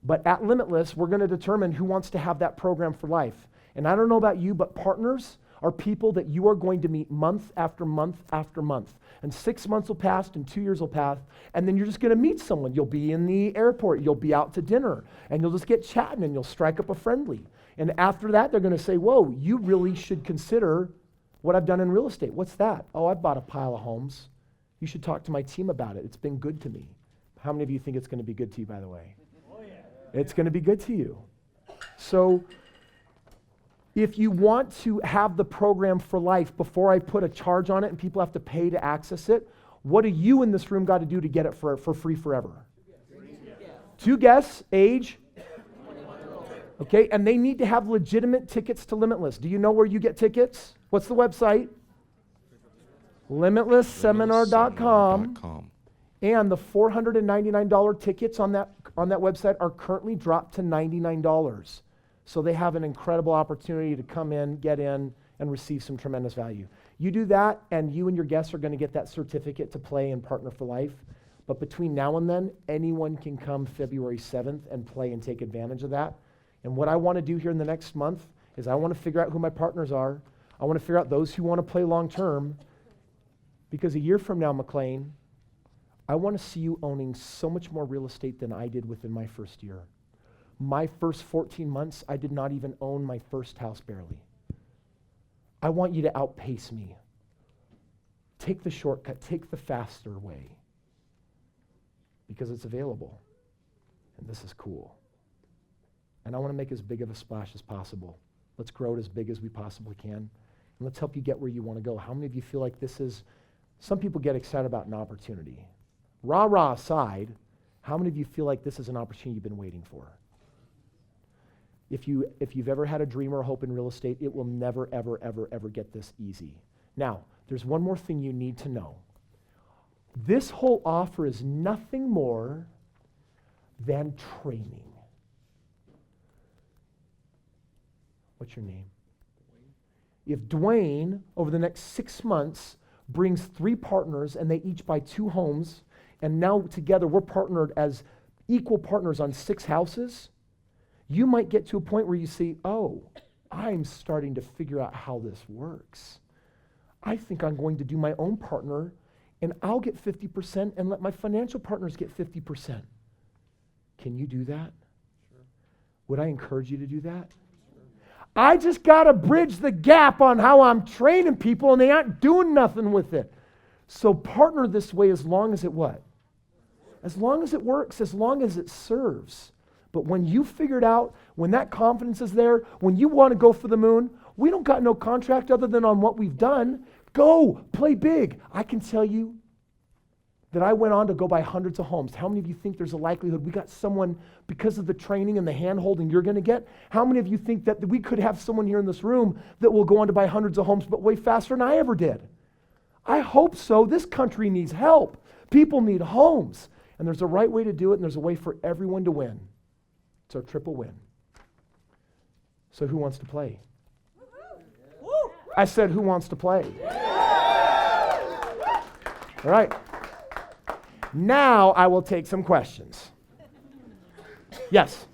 But at Limitless, we're going to determine who wants to have that program for life. And I don't know about you, but partners are people that you are going to meet month after month after month. And 6 months will pass and 2 years will pass. And then you're just going to meet someone. You'll be in the airport. You'll be out to dinner. And you'll just get chatting and you'll strike up a friendly. And after that, they're going to say, whoa, you really should consider what I've done in real estate. What's that? Oh, I've bought a pile of homes. You should talk to my team about it. It's been good to me. How many of you think it's going to be good to you, by the way? Oh, yeah. It's going to be good to you. So if you want to have the program for life before I put a charge on it and people have to pay to access it, what do you in this room got to do to get it for free forever? 2 guests, age? Okay, and they need to have legitimate tickets to Limitless. Do you know where you get tickets? What's the website? LimitlessSeminar.com. And the $499 tickets on that website are currently dropped to $99. So they have an incredible opportunity to come in, get in, and receive some tremendous value. You do that, and you and your guests are going to get that certificate to play and partner for life. But between now and then, anyone can come February 7th and play and take advantage of that. And what I want to do here in the next month is I want to figure out who my partners are. I want to figure out those who want to play long term. Because a year from now, McLean, I want to see you owning so much more real estate than I did within my first year. My first 14 months, I did not even own my first house barely. I want you to outpace me. Take the shortcut, take the faster way. Because it's available. And this is cool. and I want to make as big of a splash as possible. Let's grow it as big as we possibly can, and let's help you get where you want to go. How many of you feel like this is, some people get excited about an opportunity. Rah-rah aside, how many of you feel like this is an opportunity you've been waiting for? If you've ever had a dream or a hope in real estate, it will never, ever, ever, ever get this easy. Now, there's one more thing you need to know. This whole offer is nothing more than training. What's your name? If Dwayne, over the next 6 months, brings 3 partners and they each buy 2 homes, and now together we're partnered as equal partners on 6 houses, you might get to a point where you see, oh, I'm starting to figure out how this works. I think I'm going to do my own partner, and I'll get 50% and let my financial partners get 50%. Can you do that? Sure. Would I encourage you to do that? Sure. I just got to bridge the gap on how I'm training people, and they aren't doing nothing with it. So partner this way as long as it what? As long as it works, as long as it serves. But when you figure it out, when that confidence is there, when you want to go for the moon, we don't got no contract other than on what we've done. Go, play big. I can tell you that I went on to go buy hundreds of homes. How many of you think there's a likelihood we got someone, because of the training and the hand-holding you're going to get, how many of you think that we could have someone here in this room that will go on to buy hundreds of homes, but way faster than I ever did? I hope so. This country needs help. People need homes. And there's a right way to do it, and there's a way for everyone to win. It's our triple win. So who wants to play? I said, who wants to play? All right. Now I will take some questions. Yes?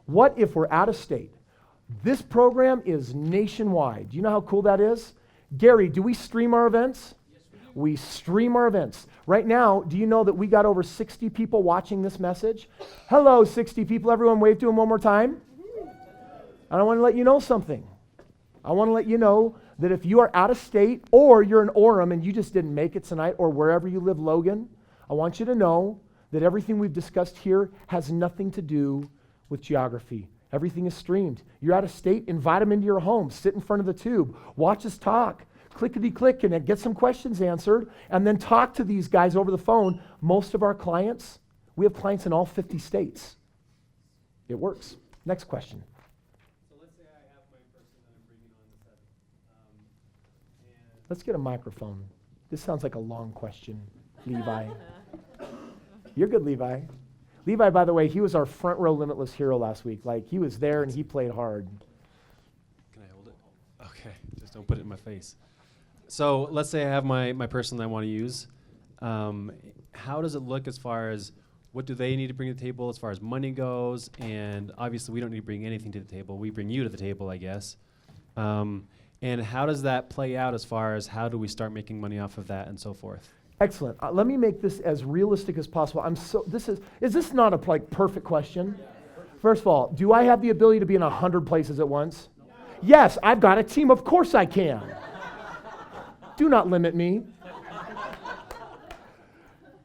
What if we're out of state? This program is nationwide. Do you know how cool that is? Gary, do we stream our events? Yes, we stream our events. Right now, do you know that we got over 60 people watching this message? Hello, 60 people. Everyone wave to them one more time. And I want to let you know something. I want to let you know that if you are out of state or you're in Orem and you just didn't make it tonight, or wherever you live, Logan, I want you to know that everything we've discussed here has nothing to do with geography. Everything is streamed. You're out of state, invite them into your home. Sit in front of the tube. Watch us talk. Clickety-click and get some questions answered, and then talk to these guys over the phone. Most of our clients, we have clients in all 50 states. It works. Next question. So let's say I have my person that I'm bringing on the set. And Let's get a microphone. This sounds like a long question, Levi. You're good, Levi. Levi, by the way, he was our front row Limitless hero last week. Like, he was there and he played hard. can I hold it? Okay, just don't put it in my face. So let's say I have my person that I want to use. How does it look as far as what do they need to bring to the table as far as money goes? And obviously we don't need to bring anything to the table. We bring you to the table, I guess. And how does that play out as far as how do we start making money off of that and so forth? Excellent. Let me make this as realistic as possible. Is this not a perfect question? First of all, do I have the ability to be in 100 places at once? No. Yes, I've got a team. Of course I can. Do not limit me.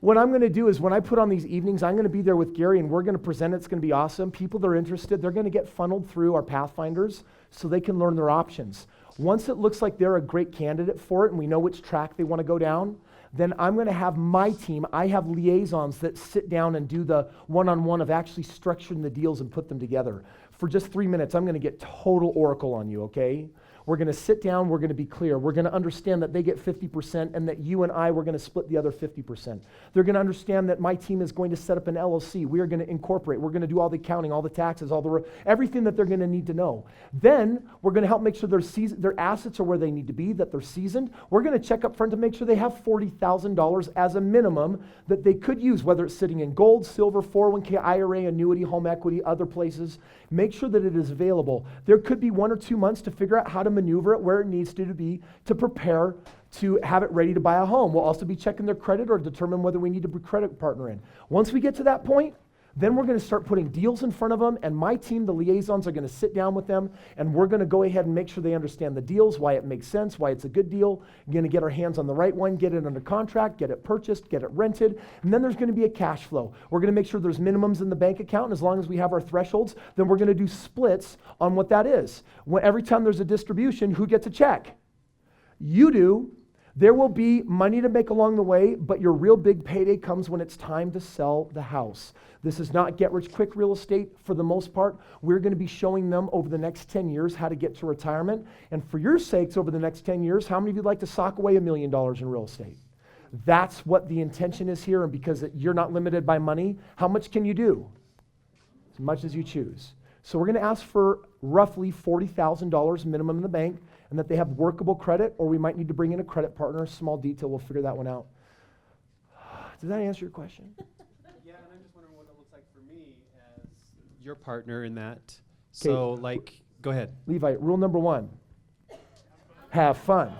What I'm going to do is when I put on these evenings, I'm going to be there with Gary and we're going to present it. It's going to be awesome. People that are interested, they're going to get funneled through our Pathfinders so they can learn their options. Once it looks like they're a great candidate for it and we know which track they want to go down, then I'm going to have my team, I have liaisons that sit down and do the one-on-one of actually structuring the deals and put them together. For just 3 minutes, I'm going to get total oracle on you, okay? We're going to sit down, we're going to be clear. We're going to understand that they get 50% and that you and I, we're going to split the other 50%. They're going to understand that my team is going to set up an LLC. We are going to incorporate. We're going to do all the accounting, all the taxes, everything that they're going to need to know. Then we're going to help make sure their assets are where they need to be, that they're seasoned. We're going to check up front to make sure they have $40,000 as a minimum that they could use, whether it's sitting in gold, silver, 401k, IRA, annuity, home equity, other places. Make sure that it is available. There could be 1 or 2 months to figure out how to maneuver it where it needs to be to prepare to have it ready to buy a home. We'll also be checking their credit or determine whether we need to bring credit partner in. Once we get to that point, Then we're going to start putting deals in front of them, and my team, the liaisons, are going to sit down with them, and we're going to go ahead and make sure they understand the deals, why it makes sense, why it's a good deal. We're going to get our hands on the right one, get it under contract, get it purchased, get it rented, and then there's going to be a cash flow. We're going to make sure there's minimums in the bank account, and as long as we have our thresholds, then we're going to do splits on what that is. Every time there's a distribution, who gets a check? You do. There will be money to make along the way, but your real big payday comes when it's time to sell the house. This is not get-rich-quick real estate for the most part. We're going to be showing them over the next 10 years how to get to retirement. And for your sakes, over the next 10 years, how many of you would like to sock away $1 million in real estate? That's what the intention is here. And because you're not limited by money, how much can you do? As much as you choose. So we're going to ask for roughly $40,000 minimum in the bank, and that they have workable credit, or we might need to bring in a credit partner. Small detail, we'll figure that one out. Does that answer your question? Yeah, and I'm just wondering what it looks like for me as your partner in that. So, like, go ahead. Levi, rule number 1, have fun.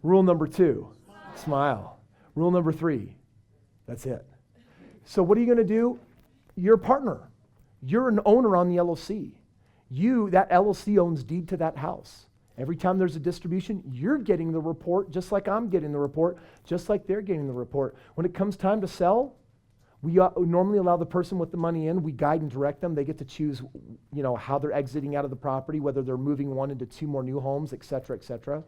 Rule number 2, smile. Rule number 3, that's it. So what are you going to do? You're a partner. You're an owner on the LLC. That LLC owns deed to that house. Every time there's a distribution, you're getting the report just like I'm getting the report, just like they're getting the report. When it comes time to sell, we normally allow the person with the money in. We guide and direct them. They get to choose, how they're exiting out of the property, whether they're moving 1 into 2 more new homes, et cetera, et cetera.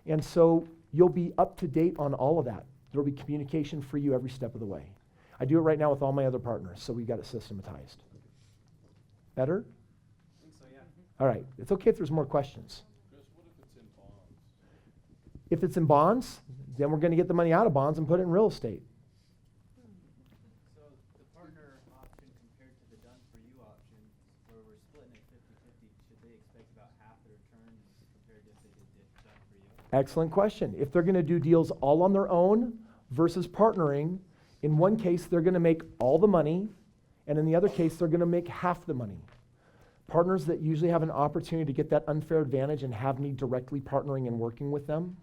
And so you'll be up to date on all of that. There'll be communication for you every step of the way. I do it right now with all my other partners, so we've got it systematized. Better? I think so, yeah. All right. It's okay if there's more questions. If it's in bonds, then we're going to get the money out of bonds and put it in real estate. So the partner option compared to the done-for-you option, where we're splitting it 50-50, should they expect about half the return compared to if they did done-for-you? Excellent question. If they're going to do deals all on their own versus partnering, in one case, they're going to make all the money, and in the other case, they're going to make half the money. Partners that usually have an opportunity to get that unfair advantage and have me directly partnering and working with them,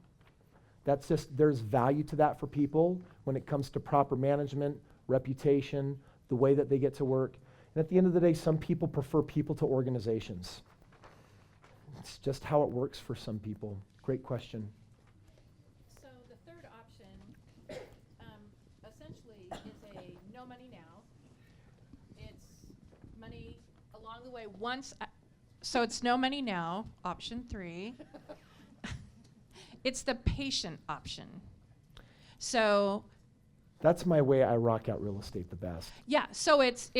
there's value to that for people when it comes to proper management, reputation, the way that they get to work. And at the end of the day, some people prefer people to organizations. It's just how it works for some people. Great question. So the third option essentially is a no money now. It's money along the way so it's no money now, option 3. It's the patient option. So That's my way I rock out real estate the best. yeah, so it's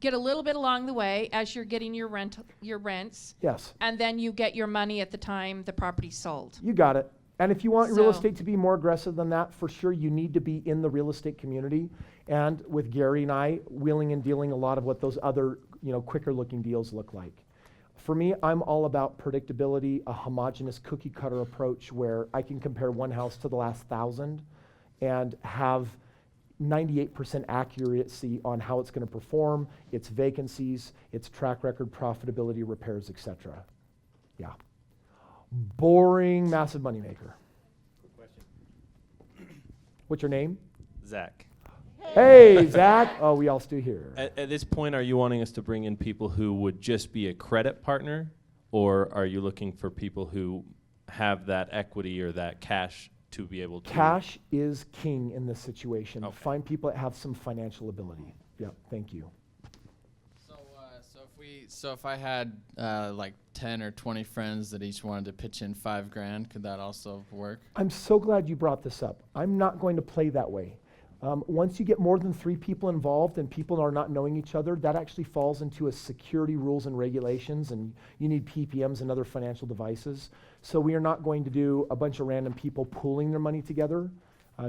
get a little bit along the way as you're getting your rents, Yes, and then you get your money at the time the property's sold. you got it. And if you want real So- estate to be more aggressive than that, for sure you need to be in the real estate community. And with Gary and I, wheeling and dealing a lot of what those other, quicker looking deals look like. For me, I'm all about predictability, a homogeneous cookie cutter approach where I can compare one house to the last 1,000 and have 98% accuracy on how it's going to perform, its vacancies, its track record, profitability, repairs, etc. Yeah. Boring, massive moneymaker. Quick question. What's your name? Zach, Hey, Zach. Oh, we all stew here. at this point, are you wanting us to bring in people who would just be a credit partner, or are you looking for people who have that equity or that cash to be able to? Cash is king in this situation. Okay. Find people that have some financial ability. Yeah, thank you. So if I had like 10 or 20 friends that each wanted to pitch in $5,000, could that also work? I'm so glad you brought this up. I'm not going to play that way. Once you get more than 3 people involved and people are not knowing each other, that actually falls into a security rules and regulations, and you need PPMs and other financial devices. So we are not going to do a bunch of random people pooling their money together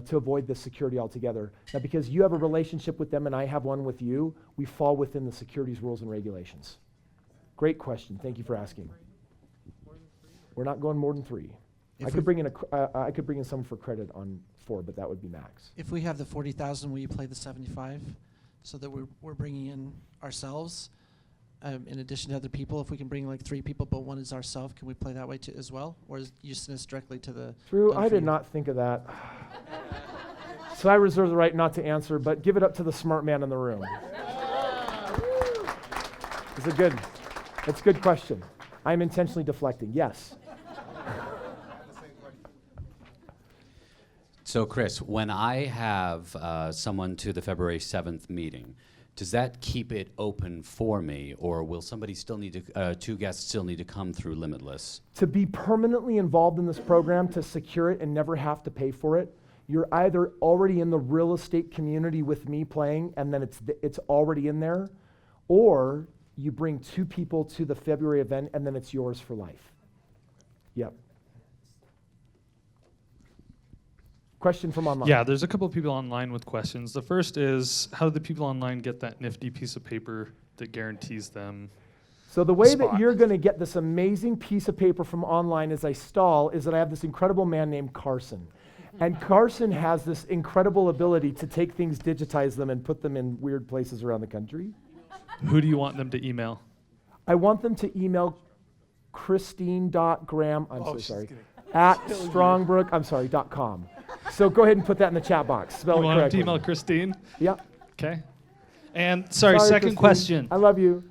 to avoid the security altogether. Now, because you have a relationship with them and I have one with you, we fall within the securities rules and regulations. Great question. Thank you for asking. We're not going more than 3. I could bring in some for credit on 4, but that would be max. If we have the 40,000, will you play the 75, so that we're bringing in ourselves in addition to other people? If we can bring like 3 people, but one is ourselves, can we play that way too as well, or is you send us directly to the? Drew, done I for did you? not think of that. So I reserve the right not to answer, but give it up to the smart man in the room. It's a good question. I'm intentionally deflecting. Yes. So, Chris, when I have someone to the February 7th meeting, does that keep it open for me, or will somebody still need to, two guests still need to come through Limitless? To be permanently involved in this program, to secure it and never have to pay for it, you're either already in the real estate community with me playing, and then it's already in there, or you bring 2 people to the February event, and then it's yours for life. Yep. Question from online. Yeah, there's a couple of people online with questions. The first is, how do the people online get that nifty piece of paper that guarantees them? So the way spot? that you're going to get this amazing piece of paper from online as I stall is that I have this incredible man named Carson. And Carson has this incredible ability to take things, digitize them, and put them in weird places around the country. Who do you want them to email? I want them to email Christine.Graham, at strongbrook.com. So go ahead and put that in the chat box. Spell You it want them correctly. to email Christine? Yep. Okay. And sorry, second Christine. question. I love you.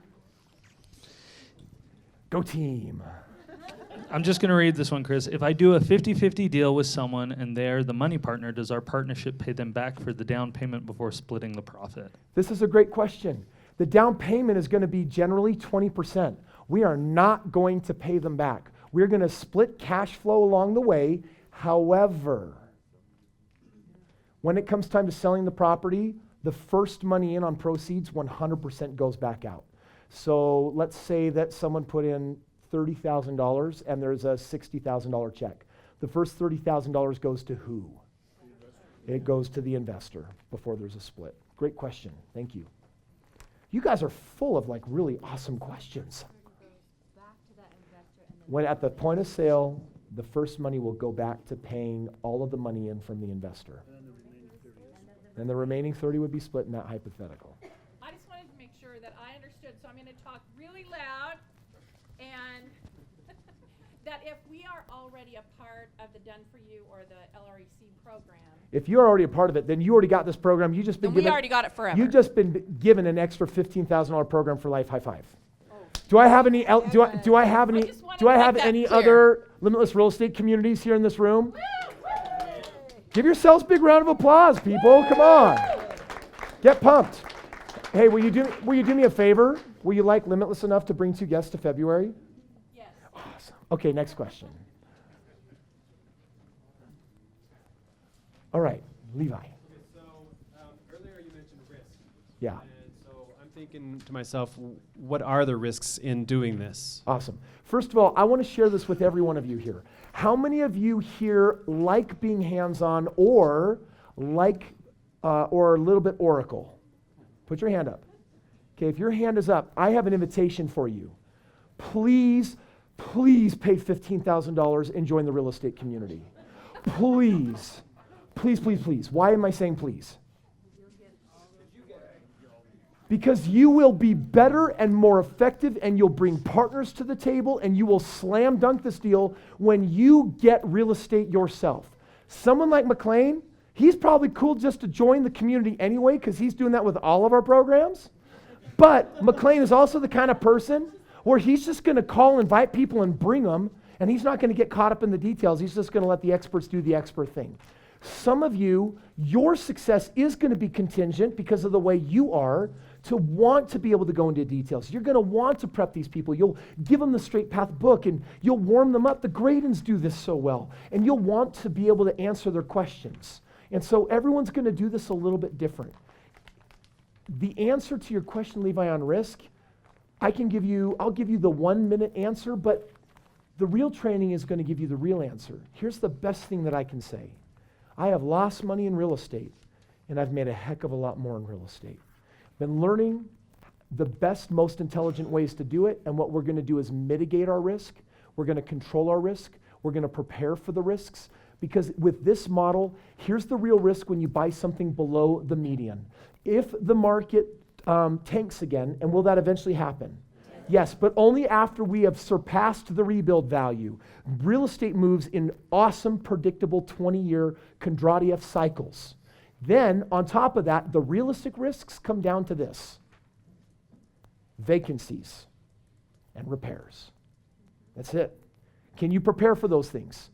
Go team. I'm just going to read this one, Chris. If I do a 50-50 deal with someone and they're the money partner, does our partnership pay them back for the down payment before splitting the profit? This is a great question. The down payment is going to be generally 20%. We are not going to pay them back. We're going to split cash flow along the way. However, when it comes time to selling the property, the first money in on proceeds 100% goes back out. So let's say that someone put in $30,000 and there's a $60,000 check. The first $30,000 goes to who? It goes to the investor before there's a split. Great question. Thank you. You guys are full of like really awesome questions. When at the point of sale, the first money will go back to paying all of the money in from the investor. And the remaining 30 would be split in that hypothetical. I just wanted to make sure that I understood, so I'm going to talk really loud, and that if we are already a part of the Done For You or the LREC program, If you're already a part of it, then you already got this program. You just been then given. we already got it forever. You've just been given an extra $15,000 program for life. High five. Do I have any? Do I have any? just wanted Do I to have make that any clear. other Limitless real estate communities here in this room? Give yourselves a big round of applause, people. Come on, get pumped. Hey, will you do me a favor? Will you like Limitless enough to bring 2 guests to February? Yes. Awesome. Okay, next question. All right, Levi. Okay, so earlier you mentioned risk. Yeah. And so I'm thinking to myself, what are the risks in doing this? Awesome. First of all, I want to share this with every one of you here. How many of you here like being hands-on or or a little bit oracle? Put your hand up. Okay, if your hand is up, I have an invitation for you. Please, please pay $15,000 and join the real estate community. Please. Please, please, please. Why am I saying please? Because you will be better and more effective, and you'll bring partners to the table, and you will slam dunk this deal when you get real estate yourself. Someone like McLean, he's probably cool just to join the community anyway, because he's doing that with all of our programs. But McLean is also the kind of person where he's just going to call, invite people, and bring them, and he's not going to get caught up in the details. He's just going to let the experts do the expert thing. Some of you, your success is going to be contingent because of the way you are to want to be able to go into details. You're going to want to prep these people. You'll give them the Straight Path book and you'll warm them up. The Gradens do this so well. And you'll want to be able to answer their questions. And so everyone's going to do this a little bit different. The answer to your question, Levi, on risk, I'll give you the 1-minute answer, but the real training is going to give you the real answer. Here's the best thing that I can say. I have lost money in real estate, and I've made a heck of a lot more in real estate. Been learning the best, most intelligent ways to do it, and what we're going to do is mitigate our risk. We're going to control our risk. We're going to prepare for the risks, because with this model, here's the real risk when you buy something below the median. If the market tanks again, and will that eventually happen? Yes, but only after we have surpassed the rebuild value. Real estate moves in awesome, predictable 20-year Kondratiev cycles. Then, on top of that, the realistic risks come down to this. vacancies, and repairs. That's it. Can you prepare for those things?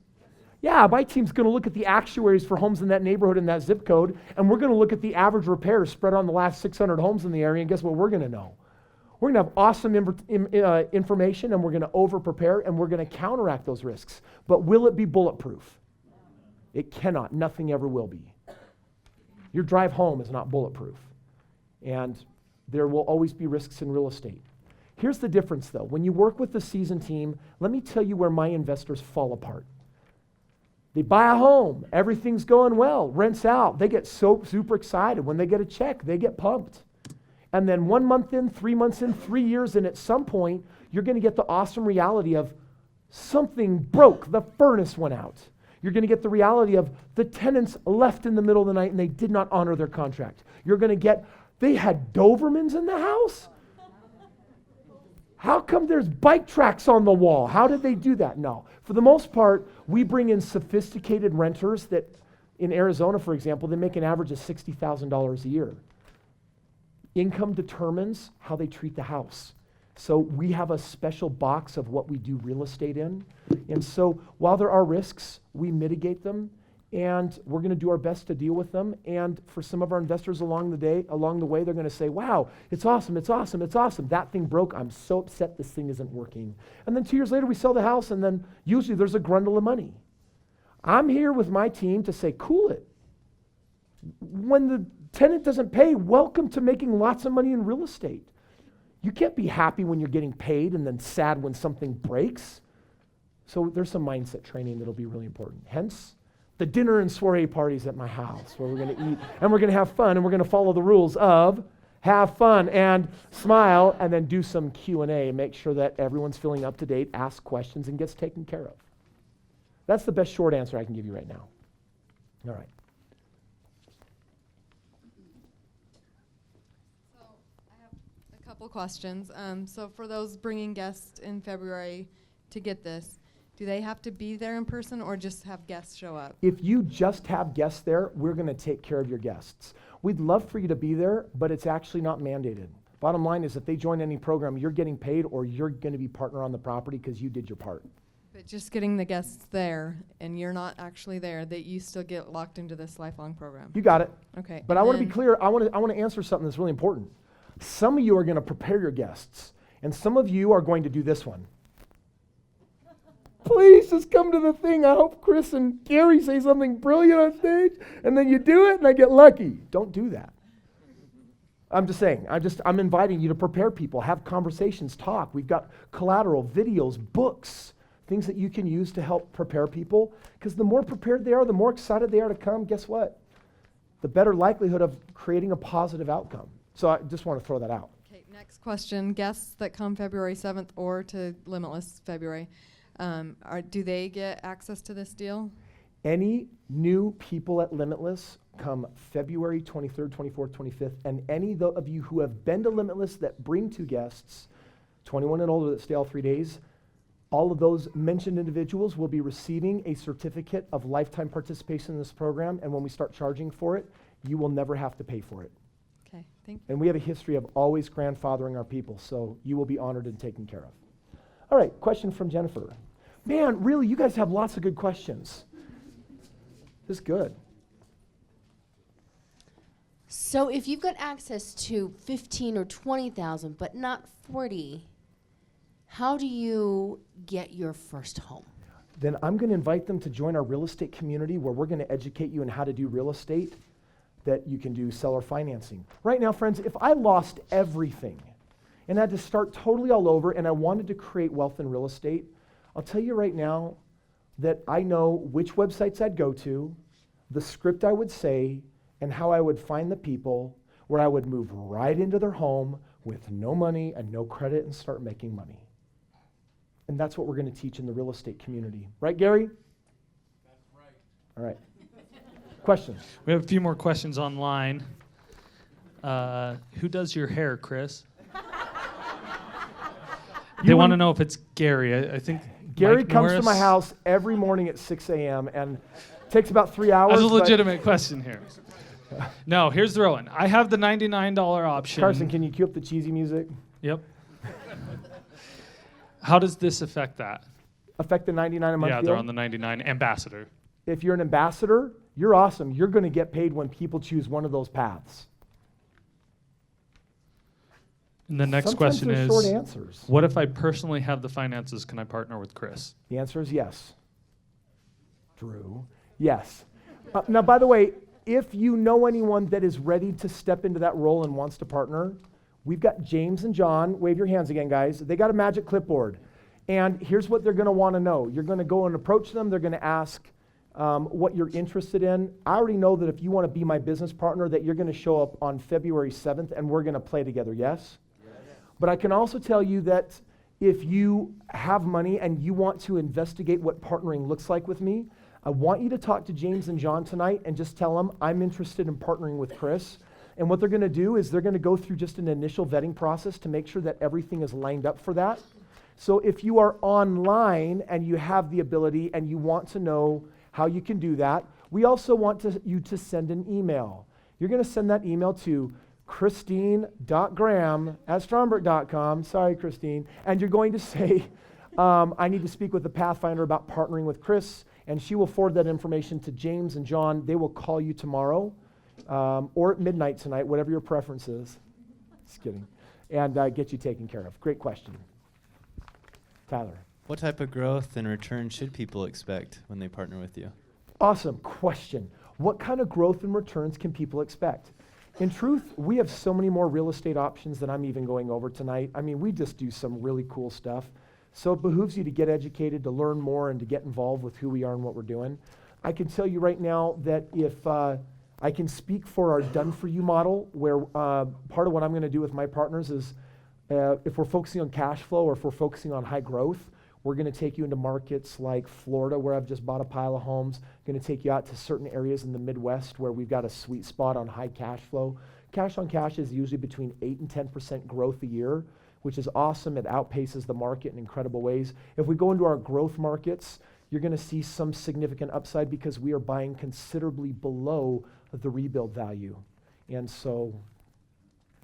Yeah, my team's going to look at the actuaries for homes in that neighborhood in that zip code, and we're going to look at the average repairs spread on the last 600 homes in the area, and guess what we're going to know? We're going to have awesome information, and we're going to over-prepare, and we're going to counteract those risks. But will it be bulletproof? It cannot. Nothing ever will be. Your drive home is not bulletproof. And there will always be risks in real estate. Here's the difference, though. When you work with the seasoned team, let me tell you where my investors fall apart. They buy a home. Everything's going well. Rents out. They get so super excited. When they get a check, they get pumped. And then 1 month in, 3 months in, 3 years in, at some point, you're going to get the awesome reality of something broke. The furnace went out. You're going to get the reality of the tenants left in the middle of the night and they did not honor their contract. You're going to get, they had Dobermans in the house? How come there's bike tracks on the wall? How did they do that? No. For the most part, we bring in sophisticated renters that, in Arizona, for example, they make an average of $60,000 a year. Income determines how they treat the house. So we have a special box of what we do real estate in. And so while there are risks, we mitigate them, and we're going to do our best to deal with them. And for some of our investors along the way, they're going to say, wow, it's awesome, it's awesome, it's awesome. That thing broke. I'm so upset this thing isn't working. And then 2 years later, we sell the house, and then usually there's a grundle of money. I'm here with my team to say, cool it. When the tenant doesn't pay, welcome to making lots of money in real estate. You can't be happy when you're getting paid and then sad when something breaks. So there's some mindset training that'll be really important. Hence, the dinner and soiree parties at my house where we're going to eat and we're going to have fun and we're going to follow the rules of have fun and smile and then do some Q&A and make sure that everyone's feeling up to date, asks questions, and gets taken care of. That's the best short answer I can give you right now. All right. So I have a couple questions. So for those bringing guests in February to get this, do they have to be there in person or just have guests show up? If you just have guests there, we're going to take care of your guests. We'd love for you to be there, but it's actually not mandated. Bottom line is if they join any program, you're getting paid or you're going to be partner on the property because you did your part. But just getting the guests there and you're not actually there, that you still get locked into this lifelong program. You got it. Okay. But I want to be clear. I want to answer something that's really important. Some of you are going to prepare your guests, and some of you are going to do this one. Please just come to the thing. I hope Chris and Gary say something brilliant on stage, and then you do it, and I get lucky. Don't do that. I'm just saying. I'm inviting you to prepare people, have conversations, talk. We've got collateral, videos, books, things that you can use to help prepare people. Because the more prepared they are, the more excited they are to come. Guess what? The better likelihood of creating a positive outcome. So I just want to throw that out. Okay. Next question: guests that come February 7th or to Limitless February. Do they get access to this deal? Any new people at Limitless come February 23rd, 24th, 25th, and any of you who have been to Limitless that bring 2 guests, 21 and older that stay all 3 days, all of those mentioned individuals will be receiving a certificate of lifetime participation in this program, and when we start charging for it, you will never have to pay for it. Okay, thank you. And we have a history of always grandfathering our people, so you will be honored and taken care of. All right, question from Jennifer. Man, really, you guys have lots of good questions. This is good. So if you've got access to 15 or 20,000, but not 40, how do you get your first home? Then I'm going to invite them to join our real estate community where we're going to educate you on how to do real estate, that you can do seller financing. Right now, friends, if I lost everything and had to start totally all over and I wanted to create wealth in real estate, I'll tell you right now that I know which websites I'd go to, the script I would say, and how I would find the people where I would move right into their home with no money and no credit and start making money. And that's what we're going to teach in the real estate community. Right, Gary? That's right. All right. Questions? We have a few more questions online. Who does your hair, Chris? They want to know if it's Gary. I think Gary Mike comes Norris. to my house every morning at 6 a.m. and takes about 3 hours. That's a legitimate question here. No, here's the real one. I have the $99 option. Carson, can you cue up the cheesy music? Yep. How does this affect that? Affect the 99 a month Yeah, deal? they're on the 99 ambassador. If you're an ambassador, you're awesome. You're going to get paid when people choose one of those paths. And the next Sometimes question there's is, short answers. what if I personally have the finances? Can I partner with Chris? The answer is yes. Drew, yes. Now, by the way, if you know anyone that is ready to step into that role and wants to partner, we've got James and John. Wave your hands again, guys. They got a magic clipboard. And here's what they're going to want to know. You're going to go and approach them. They're going to ask what you're interested in. I already know that if you want to be my business partner, that you're going to show up on February 7th, and we're going to play together, yes? But I can also tell you that if you have money and you want to investigate what partnering looks like with me, I want you to talk to James and John tonight and just tell them I'm interested in partnering with Chris. And what they're going to do is they're going to go through just an initial vetting process to make sure that everything is lined up for that. So if you are online and you have the ability and you want to know how you can do that, we also want you to send an email. You're going to send that email to Christine.graham@stromberg.com. Sorry, Christine. And you're going to say, I need to speak with the Pathfinder about partnering with Chris, and she will forward that information to James and John. They will call you tomorrow or at midnight tonight, whatever your preference is. Just kidding. And get you taken care of. Great question. Tyler. What type of growth and return should people expect when they partner with you? Awesome question. What kind of growth and returns can people expect? In truth, we have so many more real estate options than I'm even going over tonight. I mean, we just do some really cool stuff. So it behooves you to get educated, to learn more, and to get involved with who we are and what we're doing. I can tell you right now that if I can speak for our done-for-you model, where part of what I'm going to do with my partners is if we're focusing on cash flow or if we're focusing on high growth, we're going to take you into markets like Florida, where I've just bought a pile of homes. Going to take you out to certain areas in the Midwest where we've got a sweet spot on high cash flow. Cash on cash is usually between 8 and 10% growth a year, which is awesome. It outpaces the market in incredible ways. If we go into our growth markets, you're going to see some significant upside because we are buying considerably below the rebuild value. And so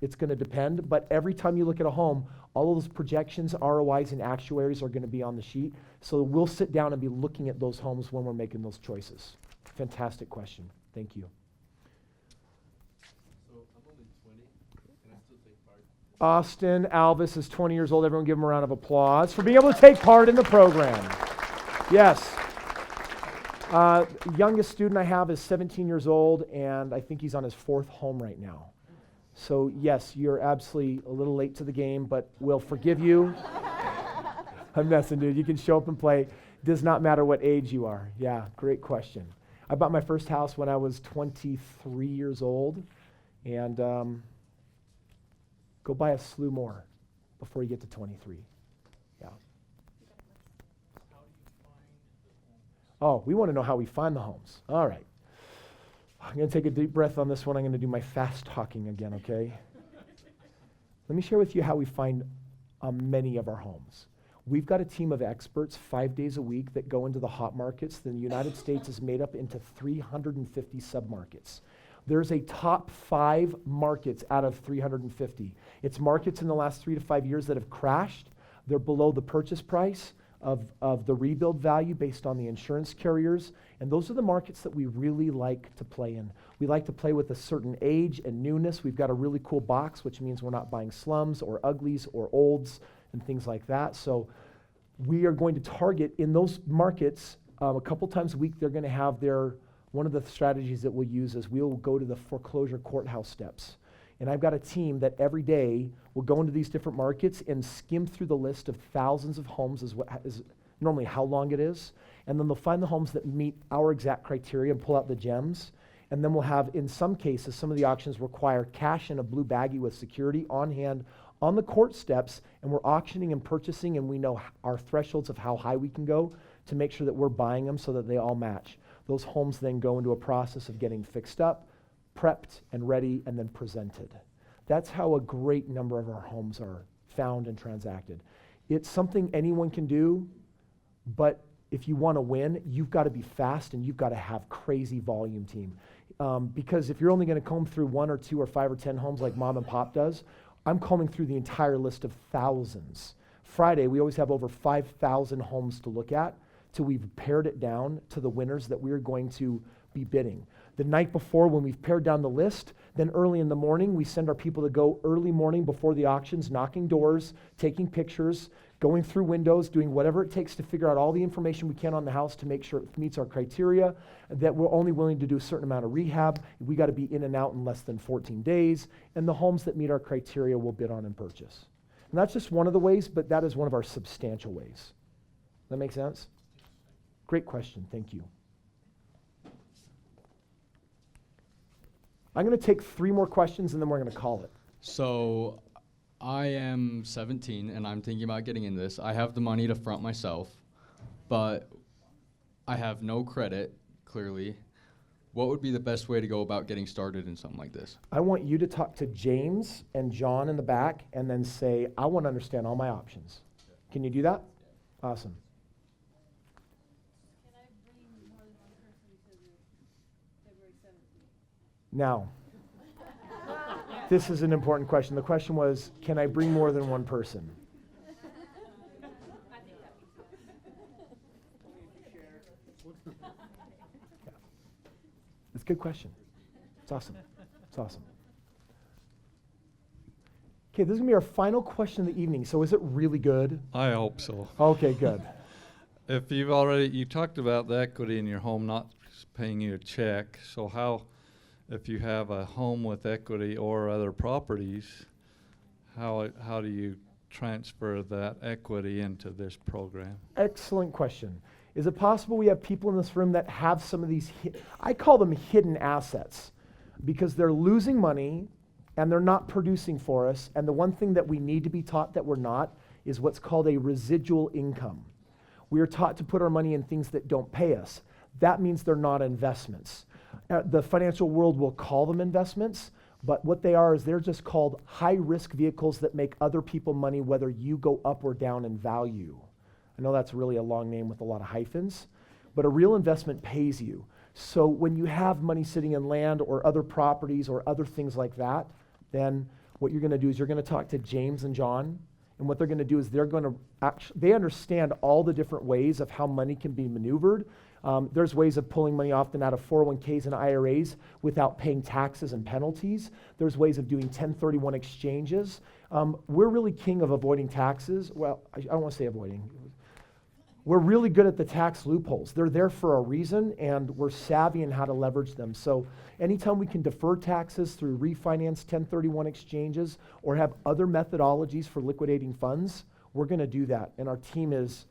it's going to depend, but every time you look at a home, all of those projections, ROIs, and actuaries are going to be on the sheet. So we'll sit down and be looking at those homes when we're making those choices. Fantastic question. Thank you. So I'm only 20. Can I still take part? Austin Alvis is 20 years old. Everyone give him a round of applause for being able to take part in the program. Yes. Youngest student I have is 17 years old, and I think he's on his 4th home right now. So yes, you're absolutely a little late to the game, but we'll forgive you. I'm messing, dude. You can show up and play. Does not matter what age you are. Yeah, great question. I bought my first house when I was 23 years old, and go buy a slew more before you get to 23. Yeah. Oh, we want to know how we find the homes. All right. I'm going to take a deep breath on this one. I'm going to do my fast talking again, okay? Let me share with you how we find many of our homes. We've got a team of experts 5 days a week that go into the hot markets. The United States is made up into 350 submarkets. There's a top 5 markets out of 350. It's markets in the last 3 to 5 years that have crashed. They're below the purchase price of the rebuild value based on the insurance carriers. And those are the markets that we really like to play in. We like to play with a certain age and newness. We've got a really cool box, which means we're not buying slums or uglies or olds and things like that. So we are going to target in those markets a couple times a week. They're going to have one of the strategies that we'll use is we'll go to the foreclosure courthouse steps. And I've got a team that every day will go into these different markets and skim through the list of thousands of homes is normally how long it is. And then they'll find the homes that meet our exact criteria and pull out the gems. And then we'll have, in some cases, some of the auctions require cash in a blue baggie with security on hand on the court steps, and we're auctioning and purchasing, and we know our thresholds of how high we can go to make sure that we're buying them so that they all match. Those homes then go into a process of getting fixed up, prepped and ready, and then presented. That's how a great number of our homes are found and transacted. It's something anyone can do, but if you want to win, you've got to be fast and you've got to have crazy volume team. Because if you're only going to comb through 1 or 2 or 5 or 10 homes like mom and pop does, I'm combing through the entire list of thousands. Friday, we always have over 5,000 homes to look at till we've pared it down to the winners that we're going to be bidding. The night before, when we've pared down the list, then early in the morning, we send our people to go early morning before the auctions, knocking doors, taking pictures, going through windows, doing whatever it takes to figure out all the information we can on the house to make sure it meets our criteria, that we're only willing to do a certain amount of rehab. We got to be in and out in less than 14 days, and the homes that meet our criteria we'll bid on and purchase. And that's just one of the ways, but that is one of our substantial ways. That make sense? Great question. Thank you. I'm going to take 3 more questions, and then we're going to call it. So I am 17, and I'm thinking about getting into this. I have the money to front myself, but I have no credit, clearly. What would be the best way to go about getting started in something like this? I want you to talk to James and John in the back and then say, I want to understand all my options. Can you do that? Awesome. Can I bring more than one person to the February 7th meeting? Now, this is an important question. The question was, can I bring more than one person? I think that makes sense. It's a good question. It's awesome. It's awesome. Okay, this is going to be our final question of the evening. So is it really good? I hope so. Okay, good. If you talked about the equity in your home not paying you a check, so how, if you have a home with equity or other properties, how do you transfer that equity into this program? Excellent question. Is it possible we have people in this room that have some of these, I call them hidden assets, because they're losing money and they're not producing for us, and the one thing that we need to be taught that we're not is what's called a residual income. We are taught to put our money in things that don't pay us. That means they're not investments. The financial world will call them investments, but what they are is they're just called high-risk vehicles that make other people money whether you go up or down in value. I know that's really a long name with a lot of hyphens, but a real investment pays you. So when you have money sitting in land or other properties or other things like that, then what you're going to do is you're going to talk to James and John, and what they're going to do is they're going to they understand all the different ways of how money can be maneuvered. There's ways of pulling money often out of 401ks and IRAs without paying taxes and penalties. There's ways of doing 1031 exchanges. We're really king of avoiding taxes. Well, I don't want to say avoiding. We're really good at the tax loopholes. They're there for a reason, and we're savvy in how to leverage them. So anytime we can defer taxes through refinance 1031 exchanges or have other methodologies for liquidating funds, we're going to do that. And our team is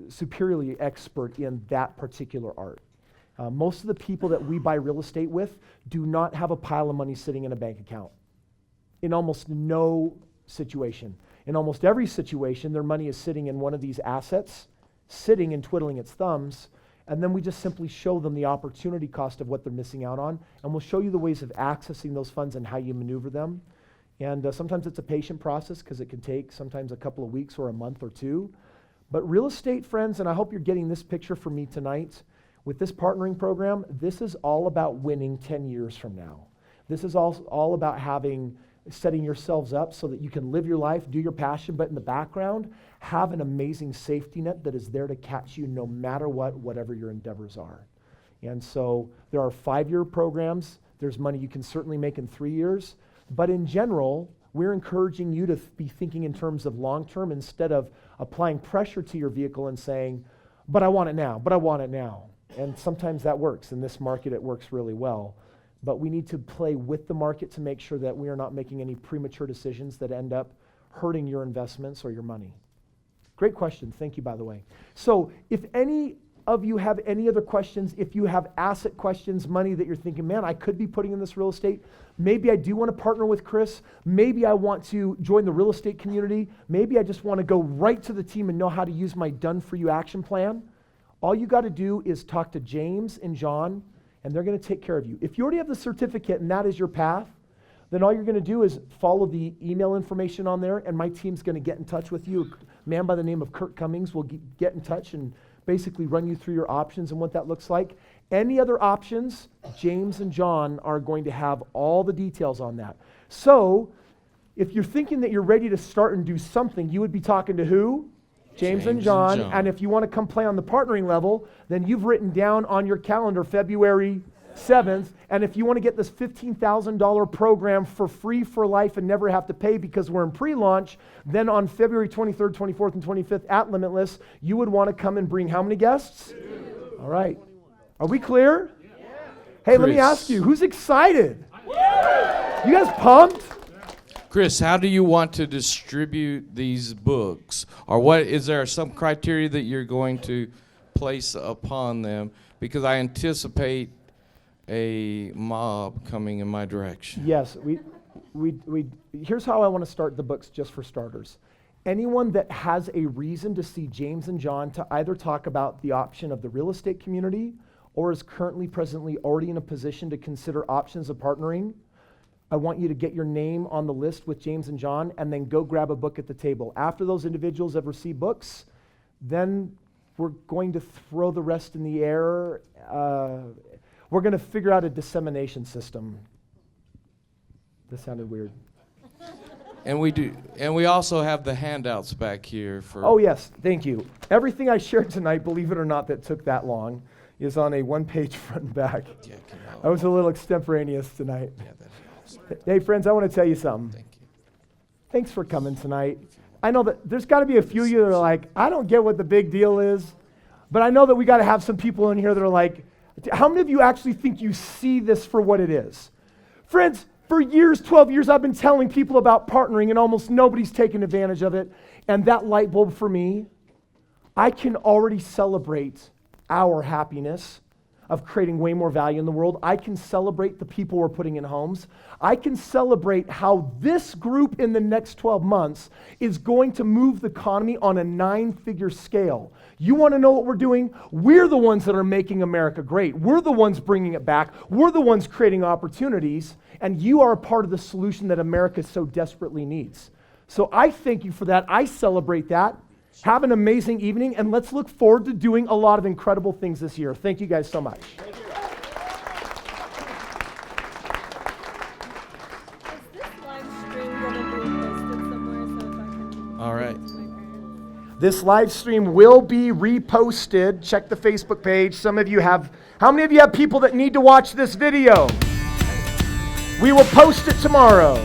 superiorly expert in that particular art. Most of the people that we buy real estate with do not have a pile of money sitting in a bank account. In almost no situation. In almost every situation, their money is sitting in one of these assets, sitting and twiddling its thumbs, and then we just simply show them the opportunity cost of what they're missing out on, and we'll show you the ways of accessing those funds and how you maneuver them. And sometimes it's a patient process because it can take sometimes a couple of weeks or a month or two. But real estate, friends, and I hope you're getting this picture from me tonight, with this partnering program, this is all about winning 10 years from now. This is all about setting yourselves up so that you can live your life, do your passion, but in the background, have an amazing safety net that is there to catch you no matter what, whatever your endeavors are. And so there are 5-year programs. There's money you can certainly make in 3 years. But in general, we're encouraging you to be thinking in terms of long-term instead of applying pressure to your vehicle and saying, but I want it now, but I want it now. And sometimes that works. In this market, it works really well. But we need to play with the market to make sure that we are not making any premature decisions that end up hurting your investments or your money. Great question. Thank you, by the way. So if any of you have any other questions, if you have asset questions, money that you're thinking, man, I could be putting in this real estate. Maybe I do want to partner with Chris. Maybe I want to join the real estate community. Maybe I just want to go right to the team and know how to use my done-for-you action plan. All you got to do is talk to James and John, and they're going to take care of you. If you already have the certificate and that is your path, then all you're going to do is follow the email information on there, and my team's going to get in touch with you. A man by the name of Kurt Cummings will get in touch and basically run you through your options and what that looks like. Any other options, James and John are going to have all the details on that. So If you're thinking that you're ready to start and do something, you would be talking to who? James and John. And if you want to come play on the partnering level, then you've written down on your calendar February 7th. And if you want to get this $15,000 program for free for life and never have to pay because we're in pre-launch, then on February 23rd, 24th, and 25th at Limitless, you would want to come and bring how many guests? 2. All right. Are we clear? Yeah. Hey, let me ask you, who's excited? You guys pumped? Chris, how do you want to distribute these books? Or what is there some criteria that you're going to place upon them? Because I anticipate a mob coming in my direction. Yes, here's how I want to start the books just for starters. Anyone that has a reason to see James and John to either talk about the option of the real estate community or is currently presently already in a position to consider options of partnering, I want you to get your name on the list with James and John and then go grab a book at the table. After those individuals have received books, then we're going to throw the rest in the air. We're going to figure out a dissemination system. This sounded weird. And we also have the handouts back here for. Oh yes, thank you. Everything I shared tonight, believe it or not, that took that long, is on a one-page front and back. Yeah, I was a little extemporaneous tonight. Yeah, that's awesome. Hey friends, I want to tell you something. Thank you. Thanks for coming tonight. I know that there's got to be a few of you that are like, I don't get what the big deal is, but I know that we got to have some people in here that are like, how many of you actually think you see this for what it is? Friends, for years, 12 years, I've been telling people about partnering and almost nobody's taken advantage of it. And that light bulb for me, I can already celebrate our happiness of creating way more value in the world. I can celebrate the people we're putting in homes. I can celebrate how this group in the next 12 months is going to move the economy on a 9-figure scale. You want to know what we're doing? We're the ones that are making America great. We're the ones bringing it back. We're the ones creating opportunities, and you are a part of the solution that America so desperately needs. So I thank you for that. I celebrate that. Have an amazing evening, and let's look forward to doing a lot of incredible things this year. Thank you guys so much. All right. This live stream will be reposted. Check the Facebook page. How many of you have people that need to watch this video? We will post it tomorrow.